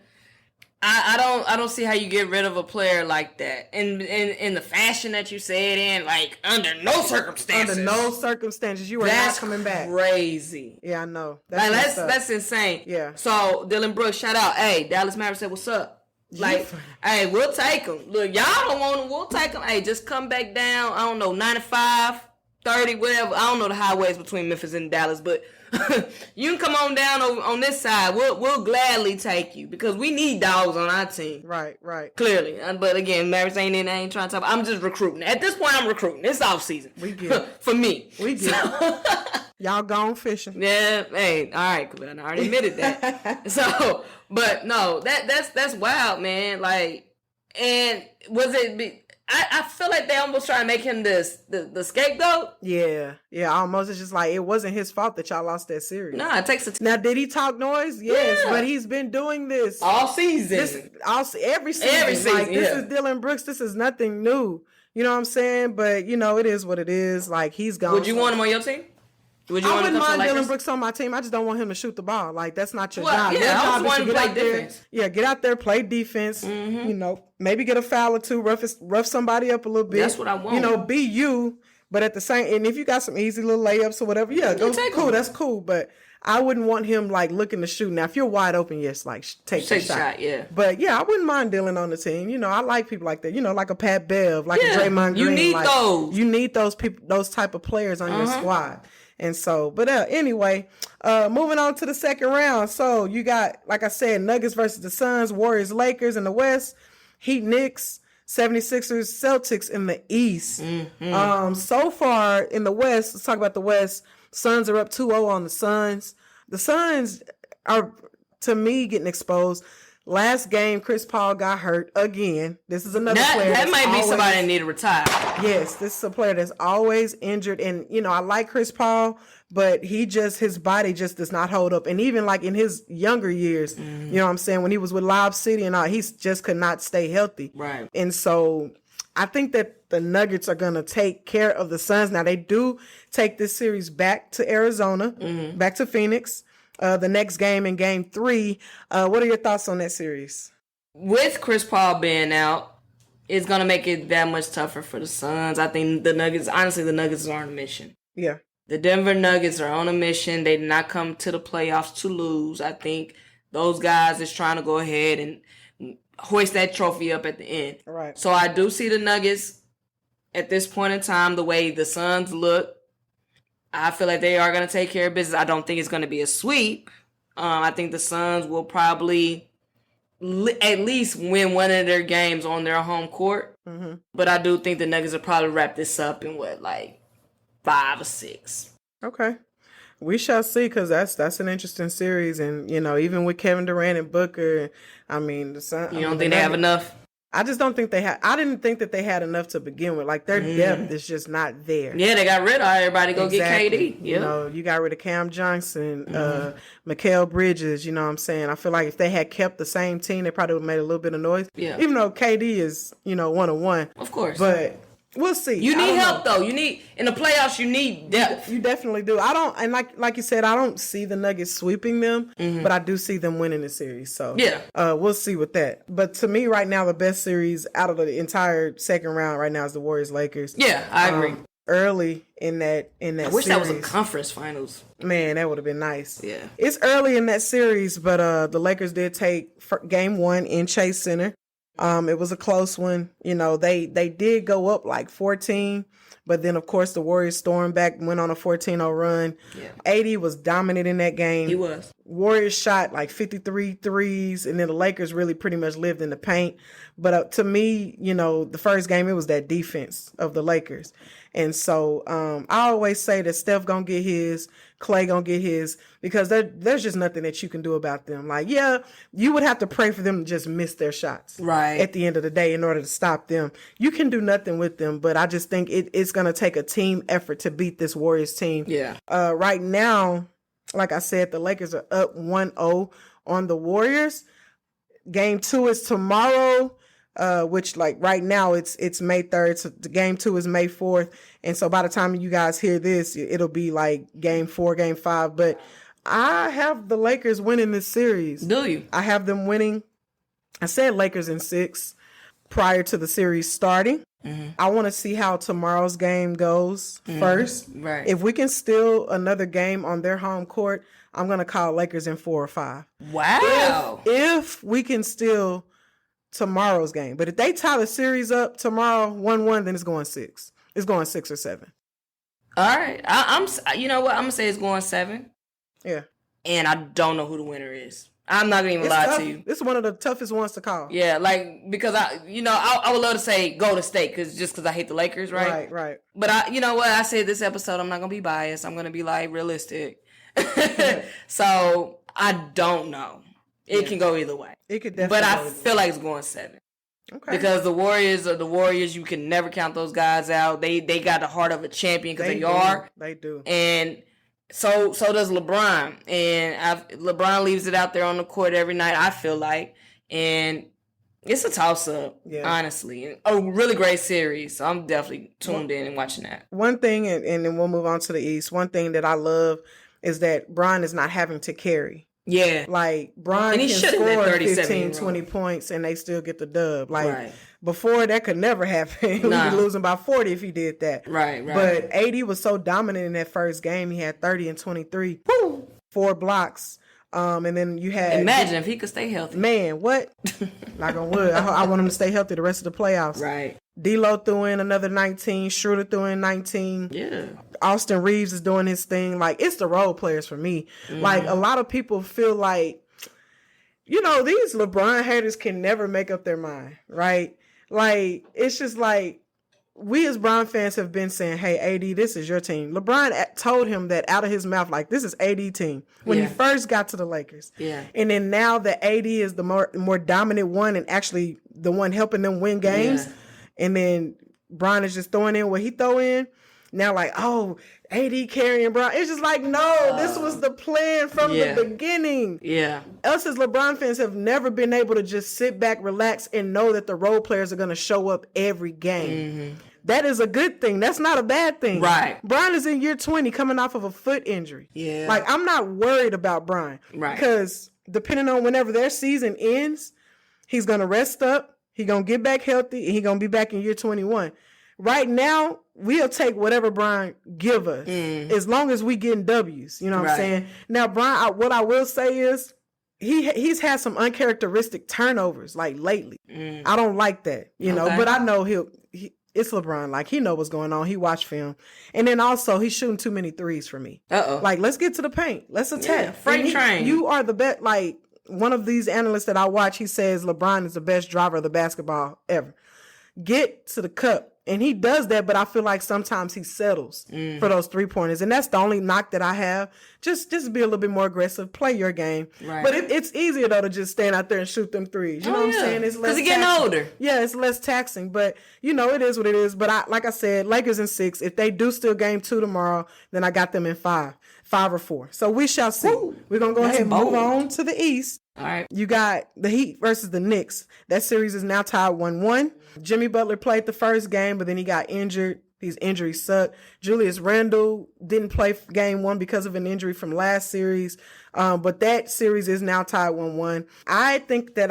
I don't see how you get rid of a player like that in the fashion that you said in, under no circumstances. Under no circumstances, you are not coming back. Crazy. Yeah, I know. That's insane. Yeah. So Dillon Brooks, shout out. Hey, Dallas Mavericks said, "What's up?" Hey, we'll take him. Look, y'all don't want him. We'll take him. Hey, just come back down. I don't know, 95, 30, whatever. I don't know the highways between Memphis and Dallas, but you can come on down on this side. We'll gladly take you because we need dogs on our team. Right. Clearly. But again, Mavericks ain't trying to talk. I'm just recruiting. At this point, I'm recruiting. It's off season. We get for me. We get y'all gone fishing. Yeah. Hey, all right, Glenn. I already admitted that. So, but no, that's wild, man. And was it? I feel like they almost try to make him the scapegoat. Yeah, almost. It's just it wasn't his fault that y'all lost that series. No, it takes now, did he talk noise? Yes, but he's been doing this all season. Every season. This is Dillon Brooks. This is nothing new. You know what I'm saying? But, it is what it is. He's gone. Would you want him on your team? I wouldn't mind Dillon Brooks on my team. I just don't want him to shoot the ball. That's not your job. Yeah, your job is to get out defense. There. Yeah, get out there, play defense. Mm-hmm. Maybe get a foul or two, rough somebody up a little bit. That's what I want. Be you. But at the same, and if you got some easy little layups or whatever, go cool. That's cool. But I wouldn't want him looking to shoot. Now, if you're wide open, yes, take the shot. Yeah. But I wouldn't mind Dillon on the team. I like people like that. Like a Pat Bev, a Draymond Green. You need those. You need those people, those type of players on your squad. And so, but anyway, moving on to the second round. So you got, like I said, Nuggets versus the Suns, Warriors, Lakers in the West, Heat, Knicks, 76ers, Celtics in the East. So far in the West, let's talk about the West. Suns are up 2-0 on the Suns. The Suns are, to me, getting exposed. Last game, Chris Paul got hurt again. This is another player. That might be somebody that need to retire. Yes, this is a player that's always injured. And, I like Chris Paul, but his body just does not hold up. And even like in his younger years, you know what I'm saying, when he was with Lob City and all, he just could not stay healthy. Right. And so I think that the Nuggets are going to take care of the Suns. Now, they do take this series back to Arizona, back to Phoenix. The next game in Game 3. What are your thoughts on that series? With Chris Paul being out, it's going to make it that much tougher for the Suns. I think the Nuggets are on a mission. Yeah. The Denver Nuggets are on a mission. They did not come to the playoffs to lose. I think those guys is trying to go ahead and hoist that trophy up at the end. Right. So I do see the Nuggets at this point in time, the way the Suns look, I feel like they are going to take care of business. I don't think it's going to be a sweep. I think the Suns will probably at least win one of their games on their home court. But I do think the Nuggets will probably wrap this up in 5 or 6. Okay. We shall see, because that's an interesting series. And, even with Kevin Durant and Booker, the Suns. You don't think they have enough? I just don't think I didn't think that they had enough to begin with. Like, their depth is just not there. Yeah, they got rid of everybody. Go get KD. Yeah. You got rid of Cam Johnson, Mikal Bridges, you know what I'm saying? I feel like if they had kept the same team, they probably would have made a little bit of noise. Yeah. Even though KD is, 1-on-1. Of course. But we'll see. You need help, though. In the playoffs, you need depth. You definitely do. And like you said, I don't see the Nuggets sweeping them, but I do see them winning the series. So yeah, we'll see with that. But to me, right now, the best series out of the entire second round right now is the Warriors-Lakers. Yeah, I agree. Early in that series. I wish that was a conference finals. Man, that would have been nice. Yeah, it's early in that series, but the Lakers did take Game 1 in Chase Center. It was a close one. They did go up 14, but then, of course, the Warriors stormed back, went on a 14-0 run. Yeah. 80 was dominant in that game. He was. Warriors shot 53 threes, and then the Lakers really pretty much lived in the paint. But to me, the first game, it was that defense of the Lakers. And so I always say that Steph gonna get his, Clay gonna get his, because there's just nothing that you can do about them. You would have to pray for them to just miss their shots right at the end of the day in order to stop them. You can do nothing with them, but I just think it's gonna take a team effort to beat this Warriors team. Yeah. Right now, like I said, the Lakers are up 1-0 on the Warriors. Game 2 is tomorrow. Which right now it's May 3rd. So the Game 2 is May 4th. And so by the time you guys hear this, it'll be Game 4, Game 5. But I have the Lakers winning this series. Do you? I have them winning. I said Lakers in 6 prior to the series starting. I want to see how tomorrow's game goes first. Right. If we can steal another game on their home court, I'm going to call Lakers in 4 or 5. Wow. If we can steal tomorrow's game. But if they tie the series up tomorrow 1-1, then it's going 6. It's going 6 or 7. All right. I'm you know what? I'm going to say it's going 7. Yeah. And I don't know who the winner is. I'm not going to even lie tough. to you. It's one of the toughest ones to call. Yeah, because I would love to say Golden State because I hate the Lakers, right? Right. But you know what? I said this episode, I'm not going to be biased. I'm going to be realistic. So I don't know. It can go either way. It could definitely. But I feel like it's going 7. Okay. Because the Warriors are the Warriors. You can never count those guys out. They got the heart of a champion because they are. They do. And so does LeBron. And LeBron leaves it out there on the court every night, I feel like. And it's a toss-up, honestly. A really great series. So I'm definitely tuned in and watching that. One thing, and then we'll move on to the East. One thing that I love is that Bron is not having to carry. Yeah. Bron can score 15, 20 points and they still get the dub. Before, that could never happen. We'd be losing by 40 if he did that. Right. But 80 was so dominant in that first game. He had 30 and 23. Woo! 4 blocks. And then you had... Imagine if he could stay healthy. Man, what? Knock on wood. I want him to stay healthy the rest of the playoffs. Right. D'Lo threw in another 19. Schroeder threw in 19. Yeah. Austin Reeves is doing his thing. It's the role players for me. A lot of people feel these LeBron haters can never make up their mind, right? Like, it's just like, we as Bron fans have been saying, hey, AD, this is your team. LeBron told him that out of his mouth, like, this is AD team when he first got to the Lakers. Yeah. And then now that AD is the more dominant one and actually the one helping them win games. Yeah. And then Bron is just throwing in what he throw in. Now, like, oh, AD carrying Bron. It's just like, no, this was the plan from the beginning. Yeah. Us as LeBron fans have never been able to just sit back, relax, and know that the role players are going to show up every game. Mm-hmm. That is a good thing. That's not a bad thing. Right. Bron is in year 20 coming off of a foot injury. Yeah. Like, I'm not worried about Bron. Right. Because depending on whenever their season ends, he's going to rest up, he's going to get back healthy, and he's going to be back in year 21. Right now, we'll take whatever Bron give us as long as we getting W's. You know what I'm saying? Now, Bron, what I will say is he's had some uncharacteristic turnovers like lately. I don't like that, you know, but I know it's LeBron. Like, he know what's going on. He watch film. And then also, he's shooting too many threes for me. Like, let's get to the paint. Let's attack. Yeah, freight train. You are the best. Like, one of these analysts that I watch, he says LeBron is the best driver of the basketball ever. Get to the cup. And he does that, but I feel like sometimes he settles for those 3-pointers. And that's the only knock that I have. Just be a little bit more aggressive. Play your game. Right. But it's easier, though, to just stand out there and shoot them threes. You know what I'm saying? It's less because he's getting older. Yeah, it's less taxing. But, you know, it is what it is. But like I said, Lakers in 6. If they do still game 2 tomorrow, then I got them in 5 or 4. So we shall see. Woo. We're going to go ahead and move on to the East. All right. You got the Heat versus the Knicks. That series is now tied 1-1. Jimmy Butler played the first game, but then he got injured. These injuries suck. Julius Randle didn't play game 1 because of an injury from last series. But that series is now tied 1-1. I think that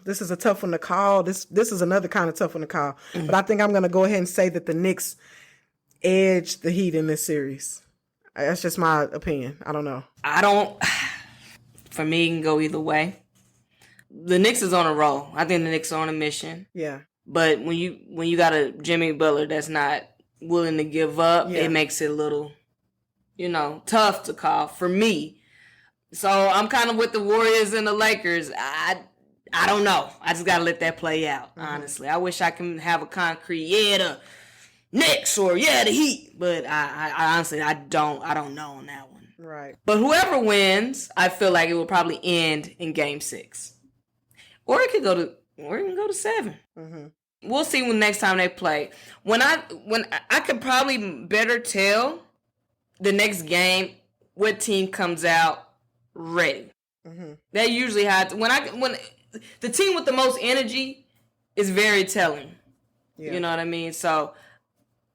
this is a tough one to call. This is another kind of tough one to call. But I think I'm going to go ahead and say that the Knicks edge the Heat in this series. That's just my opinion. I don't know. For me, it can go either way. The Knicks is on a roll. I think the Knicks are on a mission. Yeah. But when you got a Jimmy Butler that's not willing to give up, it makes it a little, tough to call for me. So I'm kind of with the Warriors and the Lakers. I don't know. I just got to let that play out, honestly. I wish I can have a concrete, the Knicks or the Heat. But I honestly, I don't know on that one. Right. But whoever wins, I feel like it will probably end in Game 6. Or it can go to 7. Mm-hmm. We'll see when next time they play. When I could probably better tell the next game what team comes out ready. Mm-hmm. That usually happens when the team with the most energy is very telling. Yeah. You know what I mean? So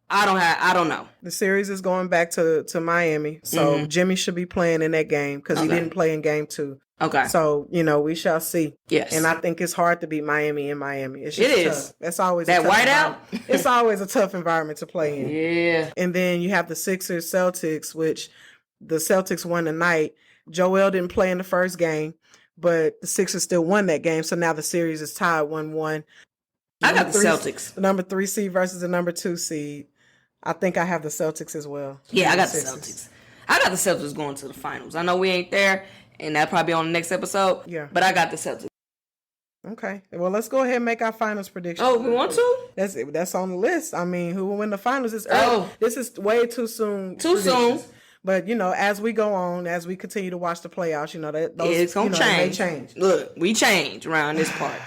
I don't know. The series is going back to Miami, so Jimmy should be playing in that game because he didn't play in game 2. Okay. So, we shall see. Yes. And I think it's hard to beat Miami in Miami. It's just tough. That's always that a tough whiteout. It's always a tough environment to play in. Yeah. And then you have the Sixers Celtics, which the Celtics won tonight. Joel didn't play in the first game, but the Sixers still won that game. So now the series is tied 1-1. I got the Celtics. The number 3 seed versus the number 2 seed. I think I have the Celtics as well. Yeah, I got the Celtics. I got the Celtics going to the finals. I know we ain't there, and that'll probably be on the next episode. Yeah. But I got the Celtics. Okay. Well, let's go ahead and make our finals prediction. Oh, we want to? That's on the list. I mean, who will win the finals is early. Oh. This is way too soon. Too soon. But, as we go on, as we continue to watch the playoffs, it's going to change. They change. Look, we change around this part.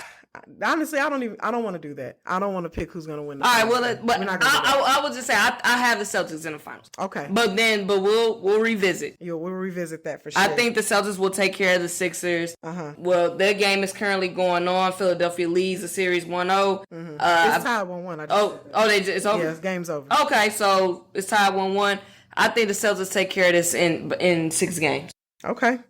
Honestly, I don't want to do that. I don't want to pick who's going to win the finals. All right, well, but I would just say I have the Celtics in the finals. Okay. But we'll revisit. Yeah, we'll revisit that for sure. I think the Celtics will take care of the Sixers. Uh-huh. Well, their game is currently going on. Philadelphia leads the series 1-0. Mm-hmm. It's tied 1-1. It's over? Yeah, game's over. Okay, so it's tied 1-1. I think the Celtics take care of this in 6 games. Okay.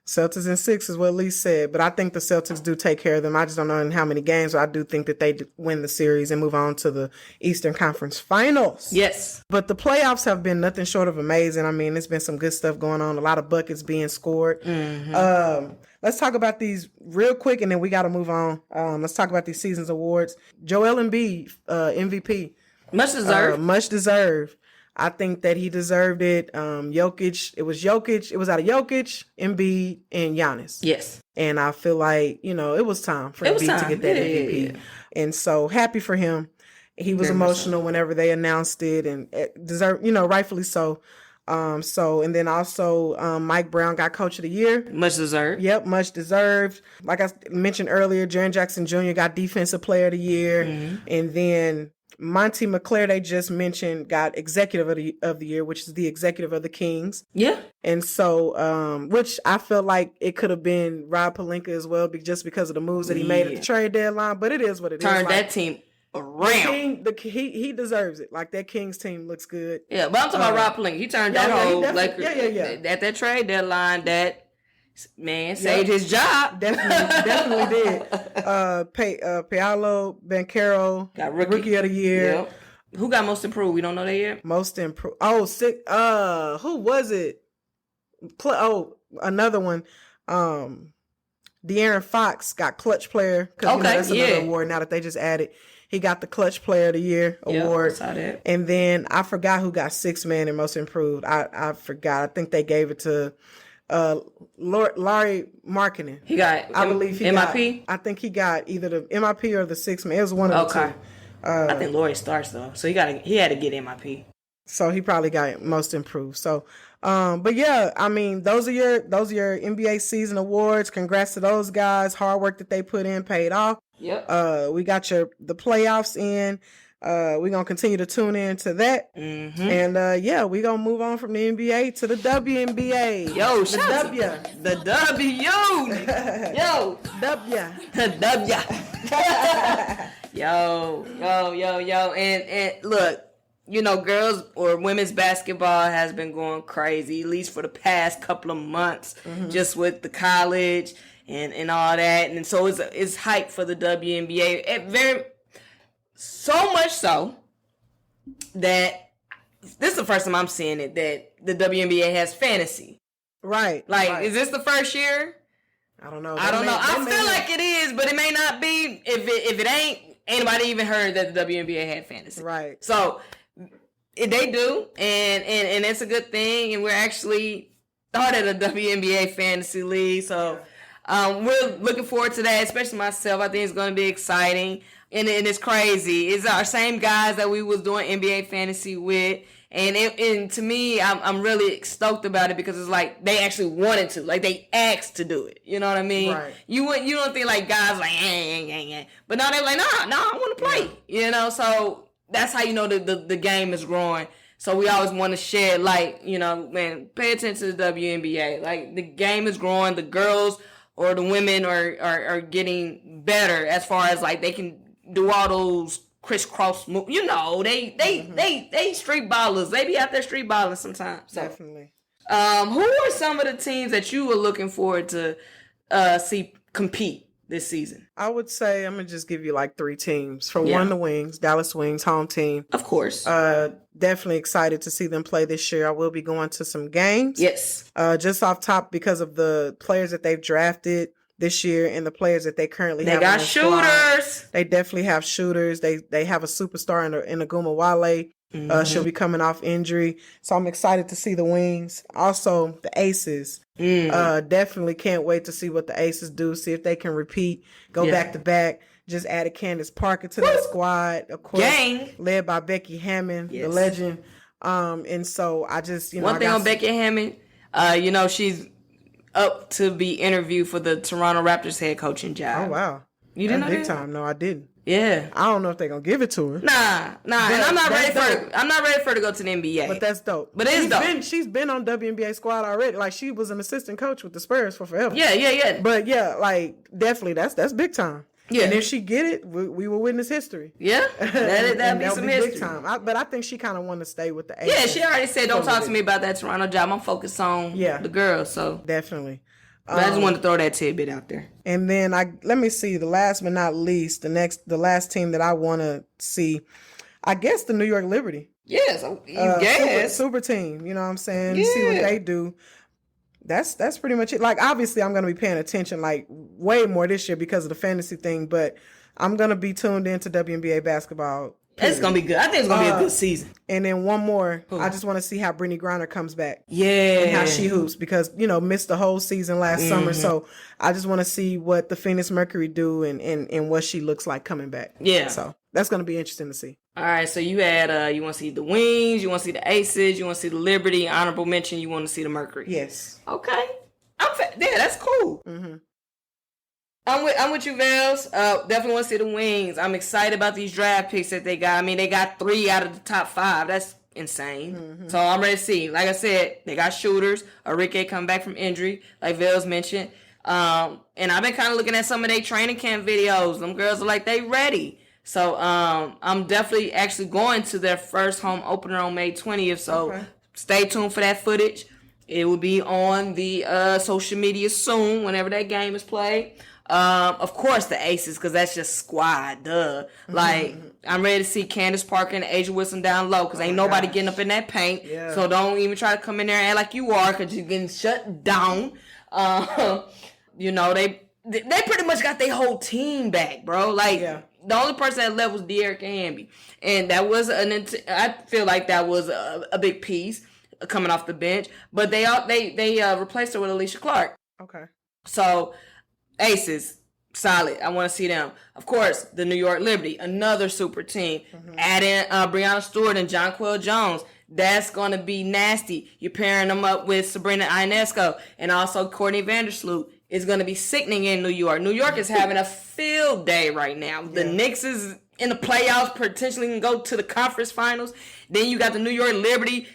Celtics in 6 is what Lee said, but I think the Celtics do take care of them. I just don't know in how many games, but I do think that they win the series and move on to the Eastern Conference Finals. Yes. But the playoffs have been nothing short of amazing. I mean, there's been some good stuff going on, a lot of buckets being scored. Mm-hmm. Let's talk about these real quick, and then we got to move on. Let's talk about these season's awards. Joel Embiid, MVP. Much deserved. Much deserved. I think that he deserved it. Jokic. It was out of Jokic, Embiid, and Giannis. Yes. And I feel like, it was time for Embiid to get that MVP. Yeah. And so happy for him. He was emotional whenever they announced it, and deserved, rightfully so. And then also Mike Brown got Coach of the Year. Much deserved. Yep, much deserved. Like I mentioned earlier, Jaren Jackson Jr. got Defensive Player of the Year. Mm-hmm. And then Monty McClair, they just mentioned, got Executive of the Year, which is the executive of the Kings. Yeah. And so, which I felt like it could have been Rob Pelinka as well, just because of the moves that he made at the trade deadline. But it is what it is. Turned that team around. He deserves it. Like, that Kings team looks good. Yeah, but I'm talking about Rob Pelinka. He turned that whole Lakers. At that trade deadline, that man saved his job. Definitely did. Paolo Banchero got rookie of the year. Yep. Who got most improved? We don't know that yet. Most improved. Oh, sick. Who was it? Another one. De'Aaron Fox got Clutch Player. Okay, that's another award now that they just added. He got the Clutch Player of the Year award. I saw that. And then I forgot who got Sixth Man and Most Improved. I forgot. I think they gave it to Larry Markkinen. He got, I believe he MIP? I think he got either the MIP or the Sixth Man. It was one of the two. I think Laurie starts though, so he had to get MIP. So he probably got Most Improved. So, but yeah, I mean, those are your NBA season awards. Congrats to those guys. Hard work that they put in paid off. Yep. We got the playoffs in. We're going to continue to tune in to that. Mm-hmm. And we're going to move on from the NBA to the WNBA. Yo, the W. The W. Yo. W. The W. Yo. And look, girls or women's basketball has been going crazy, at least for the past couple of months, just with the college and all that. And so it's hype for the WNBA. So much so that this is the first time I'm seeing it, that the WNBA has fantasy. Right. Is this the first year? I don't know. I feel like it is, but it may not be. If it ain't anybody even heard that the WNBA had fantasy. Right. So they do, and it's a good thing. And we're actually started a WNBA fantasy league. So we're looking forward to that, especially myself. I think it's going to be exciting. And it's crazy. It's our same guys that we was doing NBA fantasy with. And to me, I'm really stoked about it because it's like they actually wanted to. Like, they asked to do it. You know what I mean? Right. You don't think like guys like, but now they're like, no, I want to play. Yeah. So that's how you know the game is growing. So we always want to share, man, pay attention to the WNBA. Like, the game is growing. The girls or the women are getting better as far as, like, they can do all those crisscross moves. They street ballers. They be out there street balling sometimes. So. Definitely. Who are some of the teams that you were looking forward to see compete this season? I would say I'm going to just give you like 3 teams. For one, the Wings, Dallas Wings, home team. Of course. Definitely excited to see them play this year. I will be going to some games. Yes. Just off top because of the players that they've drafted this year and the players that they currently have. They got shooters. Squad. They definitely have shooters. They have a superstar in Aguma Wale. She'll be coming off injury. So I'm excited to see the Wings. Also, the Aces. Definitely can't wait to see what the Aces do. See if they can repeat. Go back to back. Just added Candace Parker to that squad. Of course, led by Becky Hammond, the legend. And so I just, one thing on Becky Hammond, she's up to be interviewed for the Toronto Raptors head coaching job. Oh, wow. You didn't know big that? Time. No, I didn't. Yeah. I don't know if they're going to give it to her. Nah. And I'm not ready for her to go to the NBA. But that's dope. But it is dope. She's been on WNBA squad already. Like, she was an assistant coach with the Spurs for forever. Yeah. But yeah, like, definitely that's big time. Yeah. And if she get it, we will witness history. Yeah. That'd be some history. Big time. But I think she kind of want to stay with the Aces. Yeah, she already said, don't talk to me about that Toronto job. I'm focused on the girls. So definitely. But I just wanted to throw that tidbit out there. And then let me see, the last but not least, the last team that I want to see, I guess the New York Liberty. Yes, you guess. Super team, you know what I'm saying? Yeah. See what they do. That's pretty much it. Like, obviously, I'm going to be paying attention, like, way more this year because of the fantasy thing, but I'm going to be tuned into WNBA basketball It's gonna be good. I think it's gonna be a good season. And then one more. I just want to see how Brittany Griner comes back. Yeah. And how she hoops because, missed the whole season last summer. So I just want to see what the Phoenix Mercury do and what she looks like coming back. Yeah. So that's going to be interesting to see. All right. So you had, you want to see the Wings, you want to see the Aces, you want to see the Liberty, honorable mention, you want to see the Mercury. Yes. Okay. Yeah, that's cool. Mm-hmm. I'm with you, Velz. Definitely want to see the Wings. I'm excited about these draft picks that they got. I mean, they got 3 out of the top 5. That's insane. Mm-hmm. So I'm ready to see. Like I said, they got shooters. Enrique come back from injury, like Velz mentioned. And I've been kind of looking at some of their training camp videos. Them girls are like, they ready. So I'm definitely actually going to their first home opener on May 20th. So stay tuned for that footage. It will be on the social media soon whenever that game is played. Of course the Aces, because that's just squad, duh. Like, I'm ready to see Candace Parker and Asia Wilson down low, because ain't nobody getting up in that paint. Yeah. So don't even try to come in there and act like you are, because you're getting shut down. They pretty much got their whole team back, bro. Like, the only person that left was De'Erica Hamby. And that was I feel like that was a big piece coming off the bench. But they replaced her with Alicia Clark. Okay. So Aces, solid. I want to see them. Of course, the New York Liberty, another super team. Add in Breanna Stewart and Jonquel Jones. That's going to be nasty. You're pairing them up with Sabrina Ionesco and also Courtney Vandersloot. It's going to be sickening in New York. New York is having a field day right now. The Knicks is in the playoffs, potentially can go to the conference finals. Then you got the New York Liberty,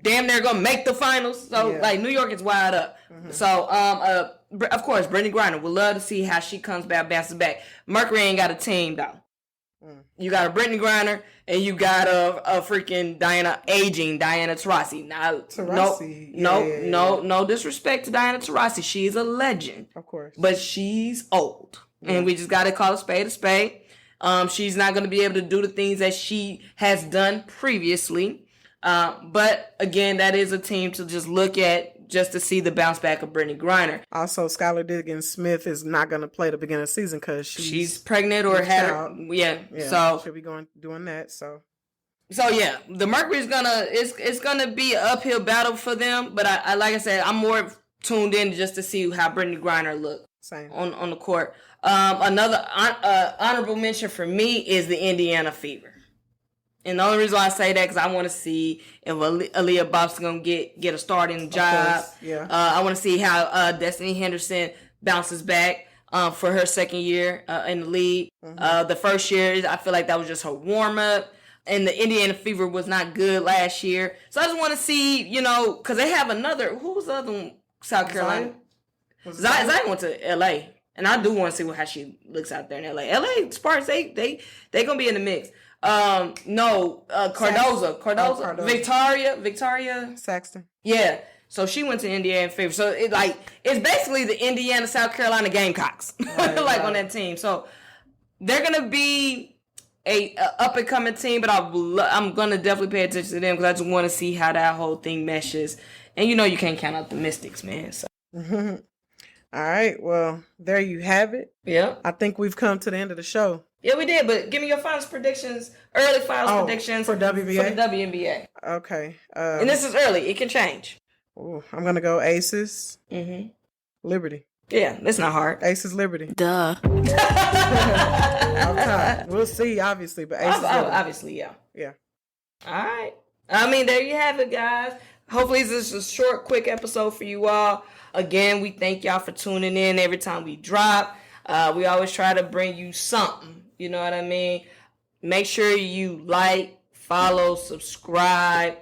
damn near going to make the finals. So, New York is wide up. So, of course, Brittany Griner, would love to see how she comes back, bounces back. Mercury ain't got a team, though. You got a Brittany Griner, and you got a freaking Diana Taurasi. Now, no disrespect to Diana Taurasi. She's a legend. Of course. But she's old. And we just got to call a spade a spade. She's not going to be able to do the things that she has done previously. But, again, that is a team to just look at just to see the bounce back of Brittany Griner. Also, Skylar Diggins-Smith is not going to play the beginning of the season because she's pregnant or had her. Yeah. So she'll be doing that. So yeah, the Mercury's it's gonna be an uphill battle for them. But I like I said, I'm more tuned in just to see how Brittany Griner look on the court. Another honorable mention for me is the Indiana Fever. And the only reason why I say that because I want to see if Aaliyah Bob's going to get a starting job. I want to see how Destiny Henderson bounces back for her second year in the league. The first year, I feel like that was just her warm-up. And the Indiana Fever was not good last year. So I just want to see, because they have another. Who was the other one? South Carolina. Zion went to L.A. And I do want to see how she looks out there in L.A. L.A. Sparks, they going to be in the mix. Cardoza. Victoria Saxton. Yeah. So she went to Indiana Fever. So it's basically the Indiana South Carolina Gamecocks on that team. So they're gonna be a up and coming team, but I'm gonna definitely pay attention to them because I just want to see how that whole thing meshes. And you can't count out the Mystics, man. So. All right. Well, there you have it. Yeah. I think we've come to the end of the show. Yeah, we did, but give me your finals predictions, early finals predictions for WNBA. For the WNBA. Okay. And this is early. It can change. Ooh, I'm going to go Aces. Liberty. Yeah, that's not hard. Aces, Liberty. Duh. Okay. We'll see, obviously, but Aces, obviously, yeah. Yeah. All right. I mean, there you have it, guys. Hopefully this is a short, quick episode for you all. Again, we thank y'all for tuning in every time we drop. We always try to bring you something. You know what I mean? Make sure you like, follow, subscribe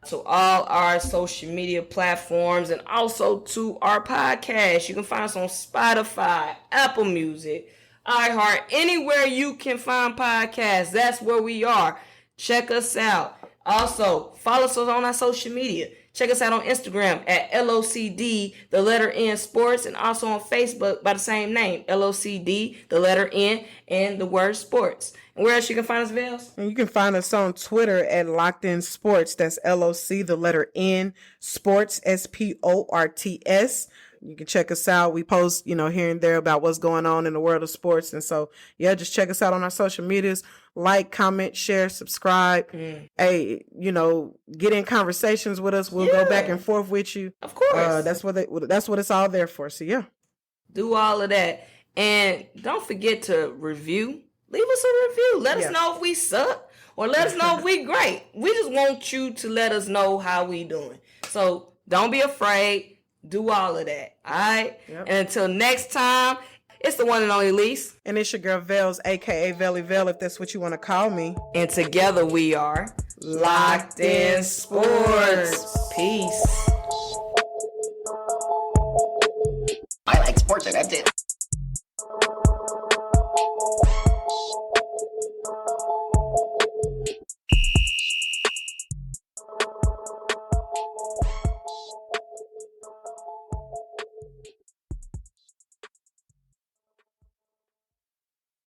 to all our social media platforms and also to our podcast. You can find us on Spotify, Apple Music, iHeart, anywhere you can find podcasts. That's where we are. Check us out. Also, follow us on our social media. Check us out on Instagram at LOCD, the letter N Sports, and also on Facebook by the same name, LOCD, the letter N, and the word Sports. And where else you can find us, Velz? And you can find us on Twitter at Loc'd In Sports. That's LOC, the letter N, Sports, SPORTS. You can check us out. We post, here and there about what's going on in the world of sports. And so, yeah, just check us out on our social medias. Like, comment, share, subscribe. Hey, get in conversations with us. We'll go back and forth with you. Of course. That's what it's all there for. So, yeah. Do all of that. And don't forget to review. Leave us a review. Let us know if we suck or let us know if we great. We just want you to let us know how we doing. So don't be afraid. Do all of that. All right? Yep. And until next time, it's the one and only Lyse. And it's your girl Velz, a.k.a. Velly Vel, if that's what you want to call me. And together we are Loc'd in Sports. Peace. I like sports, and that's it.